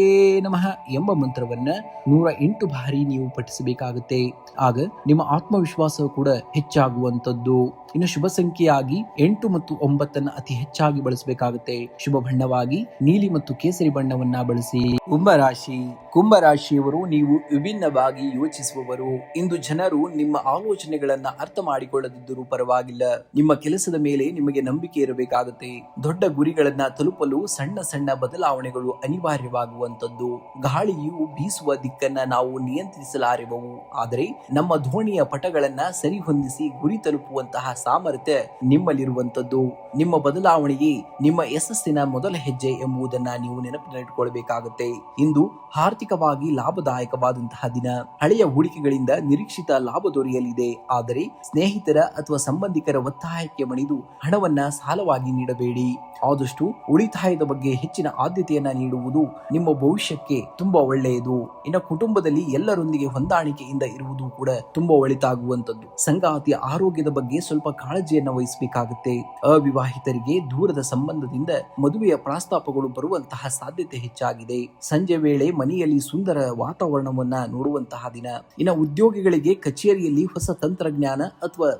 ನಮಃ ಎಂಬ ಮಂತ್ರವನ್ನ 108 ಬಾರಿ ನೀವು ಪಠಿಸಬೇಕಾಗುತ್ತೆ. ಆಗ ನಿಮ್ಮ ಆತ್ಮವಿಶ್ವಾಸ ಕೂಡ ಹೆಚ್ಚಾಗುವಂತದ್ದು. ಇನ್ನು ಶುಭ ಸಂಖ್ಯೆಯಾಗಿ 8 ಮತ್ತು 9 ಅತಿ ಹೆಚ್ಚಾಗಿ ಬಳಸಬೇಕಾಗುತ್ತೆ. ಶುಭ ಬಣ್ಣವಾಗಿ ನೀಲಿ ಮತ್ತು ಕೇಸರಿ ಬಣ್ಣವನ್ನ ಬಳಸಿ. ಕುಂಭರಾಶಿ. ಕುಂಭರಾಶಿಯವರು ನೀವು ವಿಭಿನ್ನವಾಗಿ ಯೋಚಿಸುವವರು. ಇಂದು ಜನರು ನಿಮ್ಮ ಆಲೋಚನೆಗಳನ್ನ ಅರ್ಥ ಮಾಡಿಕೊಳ್ಳದಿದ್ದರೂ ಪರವಾಗಿಲ್ಲ. ನಿಮ್ಮ ಕೆಲಸದ ಮೇಲೆ ನಿಮಗೆ ನಂಬಿಕೆ ಇರಬೇಕಾಗುತ್ತೆ. ದೊಡ್ಡ ಗುರಿಗಳನ್ನ ತಲುಪಲು ಸಣ್ಣ ಸಣ್ಣ ಬದಲಾವಣೆಗಳು ಅನಿವಾರ್ಯವಾಗುವಂತದ್ದು. ಗಾಳಿಯು ಬೀಸುವ ದಿಕ್ಕನ್ನ ನಾವು ನಿಯಂತ್ರಿಸಲಾರೆವವು, ಆದರೆ ನಮ್ಮ ಧೋಣಿಯ ಪಟಗಳನ್ನ ಸರಿಹೊಂದಿಸಿ ಗುರಿ ತಲುಪುವಂತಹ ಸಾಮರ್ಥ್ಯ ನಿಮ್ಮಲ್ಲಿರುವಂತದ್ದು. ನಿಮ್ಮ ಬದಲಾವಣೆಯೇ ನಿಮ್ಮ ಯಶಸ್ಸಿನ ಮೊದಲ ಹೆಜ್ಜೆ ಎಂಬುದನ್ನ ನೀವು ನೆನಪಿನಲ್ಲಿಟ್ಟುಕೊಳ್ಳಬೇಕಾಗುತ್ತೆ. ಇಂದು ಆರ್ಥಿಕವಾಗಿ ಲಾಭದಾಯಕವಾದಂತಹ ದಿನ. ಹಳೆಯ ಹೂಡಿಕೆಗಳಿಂದ ನಿರೀಕ್ಷಿತ ಲಾಭ ದೊರೆಯಲಿದೆ. ಆದರೆ ಸ್ನೇಹಿತರ ಅಥವಾ ಸಂಬಂಧಿಕರ ಒತ್ತಾಯಕ್ಕೆ ಮಣಿದು ಹಣವನ್ನ ಸಾಲವಾಗಿ ನೀಡಬೇಡಿ. ಆದಷ್ಟು ಉಳಿತಾಯದ ಬಗ್ಗೆ ಹೆಚ್ಚಿನ ಆದ್ಯತೆಯನ್ನ ನೀಡುವುದು ನಿಮ್ಮ ಭವಿಷ್ಯಕ್ಕೆ ತುಂಬಾ ಒಳ್ಳೆಯದು. ಇನ್ನು ಕುಟುಂಬದಲ್ಲಿ ಎಲ್ಲರೊಂದಿಗೆ ಹೊಂದಾಣಿಕೆಯಿಂದ ಇರುವುದು ಕೂಡ ತುಂಬಾ ಒಳಿತಾಗುವಂತದ್ದು. ಸಂಗಾತಿಯ ಆರೋಗ್ಯದ ಬಗ್ಗೆ ಸ್ವಲ್ಪ ಕಾಳಜಿಯನ್ನ ವಹಿಸಬೇಕಾಗುತ್ತೆ. ಅವಿವಾಹಿತರಿಗೆ ದೂರದ ಸಂಬಂಧದಿಂದ ಮದುವೆಯ ಪ್ರಸ್ತಾಪಗಳು ಬರುವಂತಹ ಸಾಧ್ಯತೆ ಹೆಚ್ಚಾಗಿದೆ. ಸಂಜೆ ವೇಳೆ ಮನೆಯಲ್ಲಿ ಸುಂದರ ವಾತಾವರಣವನ್ನ ನೋಡುವಂತಹ ದಿನ. ಇನ್ನು ಉದ್ಯೋಗಿಗಳಿಗೆ ಕಚೇರಿಯಲ್ಲಿ ಹೊಸ ತಂತ್ರಜ್ಞಾನ ಅಥವಾ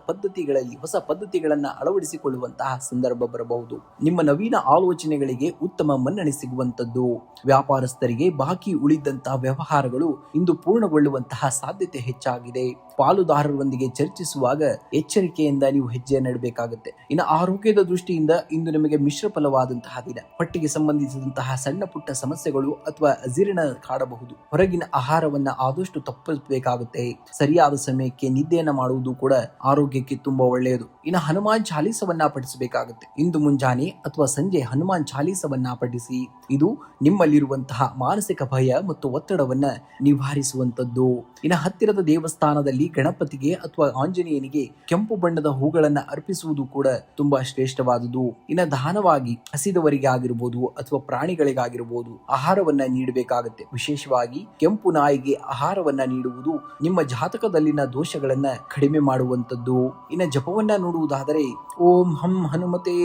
ಹೊಸ ಪದ್ಧತಿಗಳನ್ನ ಅಳವಡಿಸಿಕೊಳ್ಳುವಂತಹ ಸಂದರ್ಭ ಬರಬಹುದು. ನಿಮ್ಮ ನವೀನ ಆಲೋಚನೆಗಳಿಗೆ ಉತ್ತಮ ಮನ್ನಣೆ ಸಿಗುವಂತದ್ದು. ವ್ಯಾಪಾರಸ್ಥರಿಗೆ ಬಾಕಿ ಉಳಿದಂತಹ ವ್ಯವಹಾರಗಳು ಇಂದು ಪೂರ್ಣಗೊಳ್ಳುವಂತಹ ಸಾಧ್ಯತೆ ಹೆಚ್ಚಾಗಿದೆ. ಪಾಲುದಾರರೊಂದಿಗೆ ಚರ್ಚಿಸುವಾಗ ಎಚ್ಚರಿಕೆಯಿಂದ ನೀವು ಹೆಜ್ಜೆ ನೆಡಬೇಕಾಗುತ್ತೆ. ಇನ್ನು ಆರೋಗ್ಯದ ದೃಷ್ಟಿಯಿಂದ ಇಂದು ನಿಮಗೆ ಮಿಶ್ರ ಫಲವಾದಂತಹ ದಿನ. ಹೊಟ್ಟೆಗೆ ಸಂಬಂಧಿಸಿದಂತಹ ಸಣ್ಣ ಪುಟ್ಟ ಸಮಸ್ಯೆಗಳು ಅಥವಾ ಅಜೀರ್ಣ ಕಾಡಬಹುದು. ಹೊರಗಿನ ಆಹಾರವನ್ನ ಆದಷ್ಟು ತಪ್ಪಿಸಬೇಕಾಗುತ್ತೆ. ಸರಿಯಾದ ಸಮಯಕ್ಕೆ ನಿದ್ದೆಯನ್ನ ಮಾಡುವುದು ಕೂಡ ಆರೋಗ್ಯಕ್ಕೆ ತುಂಬಾ ಒಳ್ಳೆಯದು. ಇನ್ನು ಹನುಮಾನ್ ಚಾಲೀಸವನ್ನ ಪಠಿಸಬೇಕಾಗುತ್ತೆ. ಇಂದು ಮುಂಜಾನೆ ಅಥವಾ ಸಂಜೆ ಹನುಮಾನ್ ಚಾಲೀಸವನ್ನ ಪಠಿಸಿ. ಇದು ನಿಮ್ಮಲ್ಲಿರುವಂತಹ ಮಾನಸಿಕ ಭಯ ಮತ್ತು ಒತ್ತಡವನ್ನ ನಿವಾರಿಸುವಂತದ್ದು. ಇನ್ನು ಹತ್ತಿರದ ದೇವಸ್ಥಾನದಲ್ಲಿ ಗಣಪತಿಗೆ ಅಥವಾ ಆಂಜನೇಯನಿಗೆ ಕೆಂಪು ಬಣ್ಣದ ಹೂಗಳನ್ನ ಅರ್ಪಿಸುವುದು ಕೂಡ ತುಂಬಾ ಶ್ರೇಷ್ಠವಾದುದು. ಇನ್ನು ದಾನವಾಗಿ ಹಸಿದವರಿಗೆ ಆಗಿರಬಹುದು ಅಥವಾ ಪ್ರಾಣಿಗಳಿಗಾಗಿರಬಹುದು ಆಹಾರವನ್ನ ನೀಡಬೇಕಾಗುತ್ತೆ. ವಿಶೇಷವಾಗಿ ಕೆಂಪು ನಾಯಿಗೆ ಆಹಾರವನ್ನ ನೀಡುವುದು ನಿಮ್ಮ ಜಾತಕದಲ್ಲಿನ ದೋಷಗಳನ್ನ ಕಡಿಮೆ ಮಾಡುವಂತದ್ದು. ಇನ್ನು ಜಪವನ್ನ ನೋಡುವುದಾದರೆ ಓಂ ಹಂ ಹನುಮತೇ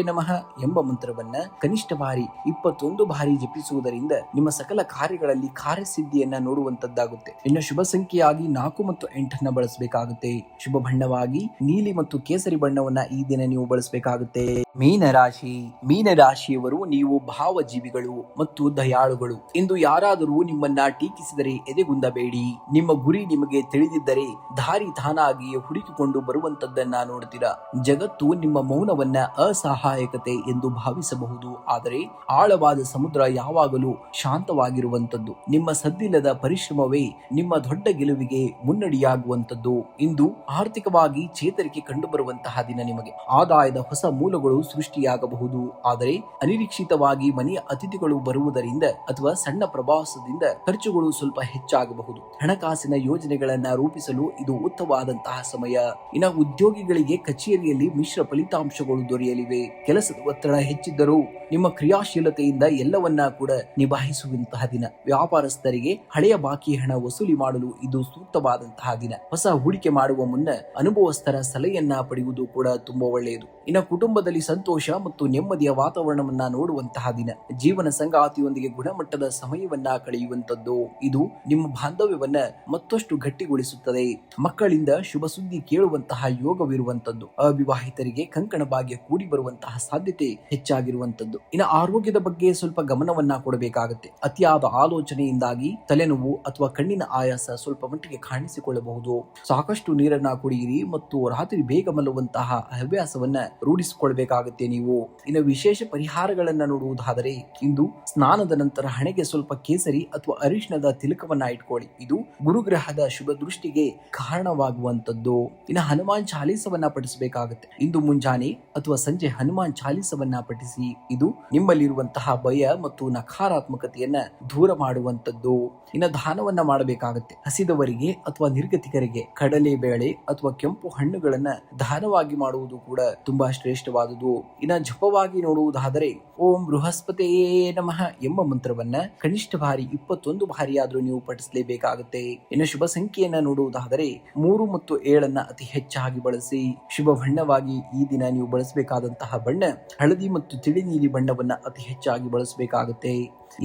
ನಮಃ ಎಂಬ ಮಂತ್ರವನ್ನ ಕನಿಷ್ಠ ಬಾರಿ 21 ಬಾರಿ ಜಪಿಸುವುದರಿಂದ ನಿಮ್ಮ ಸಕಲ ಕಾರ್ಯಗಳಲ್ಲಿ ಕಾರ್ಯಸಿದ್ಧಿಯನ್ನ ನೋಡುವಂತದ್ದಾಗುತ್ತೆ. ಇನ್ನು ಶುಭ ಸಂಖ್ಯೆಯಾಗಿ 4 ಮತ್ತು 8 ಬಳಸಬೇಕಾಗುತ್ತೆ. ಶುಭ ಬಣ್ಣವಾಗಿ ನೀಲಿ ಮತ್ತು ಕೇಸರಿ ಬಣ್ಣವನ್ನ ಈ ದಿನ ನೀವು ಬಳಸಬೇಕಾಗುತ್ತೆ. ಮೀನರಾಶಿ. ಮೀನರಾಶಿಯವರು ನೀವು ಭಾವಜೀವಿಗಳು ಮತ್ತು ದಯಾಳುಗಳು. ಇಂದು ಯಾರಾದರೂ ನಿಮ್ಮನ್ನ ಟೀಕಿಸಿದರೆ ಎದೆಗುಂದಬೇಡಿ. ನಿಮ್ಮ ಗುರಿ ನಿಮಗೆ ತಿಳಿದಿದ್ದರೆ ದಾರಿ ತಾನಾಗಿಯೇ ಹುಡುಕಿಕೊಂಡು ಬರುವಂತದ್ದನ್ನ ನೋಡ್ತೀರಾ. ಜಗತ್ತು ನಿಮ್ಮ ಮೌನವನ್ನ ಅಸಹಾಯಕತೆ ಎಂದು ಭಾವಿಸಬಹುದು, ಆದರೆ ಆಳವಾದ ಸಮುದ್ರ ಯಾವಾಗಲೂ ಶಾಂತವಾಗಿರುವಂತದ್ದು. ನಿಮ್ಮ ಸದ್ದಿಲ್ಲದ ಪರಿಶ್ರಮವೇ ನಿಮ್ಮ ದೊಡ್ಡ ಗೆಲುವಿಗೆ ಮುನ್ನಡಿಯಾಗುವಂತದ್ದು. ಇಂದು ಆರ್ಥಿಕವಾಗಿ ಚೇತರಿಕೆ ಕಂಡುಬರುವಂತಹ ದಿನ. ನಿಮಗೆ ಆದಾಯದ ಹೊಸ ಮೂಲಗಳು ಸೃಷ್ಟಿಯಾಗಬಹುದು, ಆದರೆ ಅನಿರೀಕ್ಷಿತವಾಗಿ ಮನೆಯ ಅತಿಥಿಗಳು ಬರುವುದರಿಂದ ಅಥವಾ ಸಣ್ಣ ಪ್ರವಾಸದಿಂದ ಖರ್ಚುಗಳು ಸ್ವಲ್ಪ ಹೆಚ್ಚಾಗಬಹುದು. ಹಣಕಾಸಿನ ಯೋಜನೆಗಳನ್ನ ರೂಪಿಸಲು ಇದು ಉತ್ತಮವಾದಂತಹ ಸಮಯ. ಇನ್ನು ಉದ್ಯೋಗಿಗಳಿಗೆ ಕಚೇರಿಯಲ್ಲಿ ಮಿಶ್ರ ಫಲಿತಾಂಶಗಳು ದೊರೆಯಲಿವೆ. ಕೆಲಸದ ಒತ್ತಡ ಹೆಚ್ಚಿದ್ದರೂ ನಿಮ್ಮ ಕ್ರಿಯಾಶೀಲತೆಯಿಂದ ಎಲ್ಲವನ್ನ ಕೂಡ ನಿಭಾಯಿಸುವಂತಹ ದಿನ. ವ್ಯಾಪಾರಸ್ಥರಿಗೆ ಹಳೆಯ ಬಾಕಿ ಹಣ ವಸೂಲಿ ಮಾಡಲು ಇದು ಸೂಕ್ತವಾದಂತಹ ದಿನ. ಹೊಸ ಹೂಡಿಕೆ ಮಾಡುವ ಮುನ್ನ ಅನುಭವಸ್ಥರ ಸಲಹೆಯನ್ನ ಪಡೆಯುವುದು ಕೂಡ ತುಂಬಾ ಒಳ್ಳೆಯದು. ಇನ್ನು ಕುಟುಂಬದಲ್ಲಿ ಸಂತೋಷ ಮತ್ತು ನೆಮ್ಮದಿಯ ವಾತಾವರಣವನ್ನ ನೋಡುವಂತಹ ದಿನ. ಜೀವನ ಸಂಗಾತಿಯೊಂದಿಗೆ ಗುಣಮಟ್ಟದ ಸಮಯವನ್ನ ಕಳೆಯುವಂತದ್ದು. ಇದು ನಿಮ್ಮ ಬಾಂಧವ್ಯವನ್ನ ಮತ್ತಷ್ಟು ಗಟ್ಟಿಗೊಳಿಸುತ್ತದೆ. ಮಕ್ಕಳಿಂದ ಶುಭ ಸುದ್ದಿ ಕೇಳುವಂತಹ ಯೋಗವಿರುವಂತದ್ದು. ಅವಿವಾಹಿತರಿಗೆ ಕಂಕಣ ಭಾಗ್ಯ ಕೂಡಿ ಬರುವಂತಹ ಸಾಧ್ಯತೆ ಹೆಚ್ಚಾಗಿರುವಂತದ್ದು. ಇನ್ನು ಆರೋಗ್ಯದ ಬಗ್ಗೆ ಸ್ವಲ್ಪ ಗಮನವನ್ನ ಕೊಡಬೇಕಾಗುತ್ತೆ. ಅತಿಯಾದ ಆಲೋಚನೆಯಿಂದಾಗಿ ತಲೆನೋವು ಅಥವಾ ಕಣ್ಣಿನ ಆಯಾಸ ಸ್ವಲ್ಪ ಮಟ್ಟಿಗೆ ಕಾಣಿಸಿಕೊಳ್ಳಬಹುದು. ಸಾಕಷ್ಟು ನೀರನ್ನ ಕುಡಿಯಿರಿ ಮತ್ತು ರಾತ್ರಿ ಬೇಗ ಮಲಗುವಂತಹ ಹವ್ಯಾಸವನ್ನ ರೂಢಿಸಿಕೊಳ್ಬೇಕಾಗುತ್ತೆ ನೀವು. ಇನ್ನು ವಿಶೇಷ ಪರಿಹಾರಗಳನ್ನ ನೋಡುವುದಾದರೆ, ಇಂದು ಸ್ನಾನದ ನಂತರ ಹಣೆಗೆ ಸ್ವಲ್ಪ ಕೇಸರಿ ಅಥವಾ ಅರಿಶಿಣದ ತಿಲಕವನ್ನ ಇಟ್ಕೊಳ್ಳಿ. ಇದು ಗುರುಗ್ರಹದ ಶುಭ ದೃಷ್ಟಿಗೆ ಕಾರಣವಾಗುವಂತದ್ದು. ಇನ್ನು ಹನುಮಾನ್ ಚಾಲೀಸವನ್ನ ಪಠಿಸಬೇಕಾಗುತ್ತೆ. ಇಂದು ಮುಂಜಾನೆ ಅಥವಾ ಸಂಜೆ ಹನುಮಾನ್ ಚಾಲೀಸವನ್ನ ಪಠಿಸಿ. ಇದು ನಿಮ್ಮಲ್ಲಿರುವಂತಹ ಭಯ ಮತ್ತು ನಕಾರಾತ್ಮಕತೆಯನ್ನ ದೂರ ಮಾಡುವಂತದ್ದು. ಇನ್ನು ದಾನವನ್ನ ಮಾಡಬೇಕಾಗುತ್ತೆ. ಹಸಿದವರಿಗೆ ಅಥವಾ ನಿರ್ಗತಿಕರಿಗೆ ಕಡಲೆ ಬೇಳೆ ಅಥವಾ ಕೆಂಪು ಹಣ್ಣುಗಳನ್ನ ದಾನವಾಗಿ ಮಾಡುವುದು ಕೂಡ ತುಂಬಾ ಶ್ರೇಷ್ಠವಾದುದು. ಇನ್ನು ಜಪವಾಗಿ ನೋಡುವುದಾದರೆ, ಓಂ ಬೃಹಸ್ಪತಿಯೇ ನಮಃ ಎಂಬ ಮಂತ್ರವನ್ನ ಕನಿಷ್ಠ ಬಾರಿ 21 ಬಾರಿಯಾದ್ರೂ ನೀವು ಪಠಿಸಲೇಬೇಕಾಗುತ್ತೆ. ಇನ್ನು ಶುಭ ಸಂಖ್ಯೆಯನ್ನ ನೋಡುವುದಾದರೆ 3 ಮತ್ತು 7 ಅತಿ ಹೆಚ್ಚಾಗಿ ಬಳಸಿ. ಶುಭ ಬಣ್ಣವಾಗಿ ಈ ದಿನ ನೀವು ಬಳಸಬೇಕಾದಂತಹ ಬಣ್ಣ ಹಳದಿ ಮತ್ತು ತಿಳಿ ನೀಲಿ ಬಣ್ಣವನ್ನ ಅತಿ ಹೆಚ್ಚಾಗಿ ಬಳಸಬೇಕಾಗುತ್ತೆ.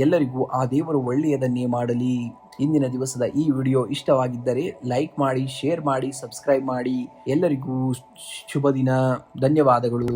ಎಲ್ಲರಿಗೂ ಆ ದೇವರು ಒಳ್ಳೆಯದನ್ನೇ ಮಾಡಲಿ. ಇಂದಿನ ದಿವಸದ ಈ ವಿಡಿಯೋ ಇಷ್ಟವಾಗಿದ್ದರೆ ಲೈಕ್ ಮಾಡಿ, ಶೇರ್ ಮಾಡಿ, ಸಬ್ಸ್ಕ್ರೈಬ್ ಮಾಡಿ. ಎಲ್ಲರಿಗೂ ಶುಭ ದಿನ. ಧನ್ಯವಾದಗಳು.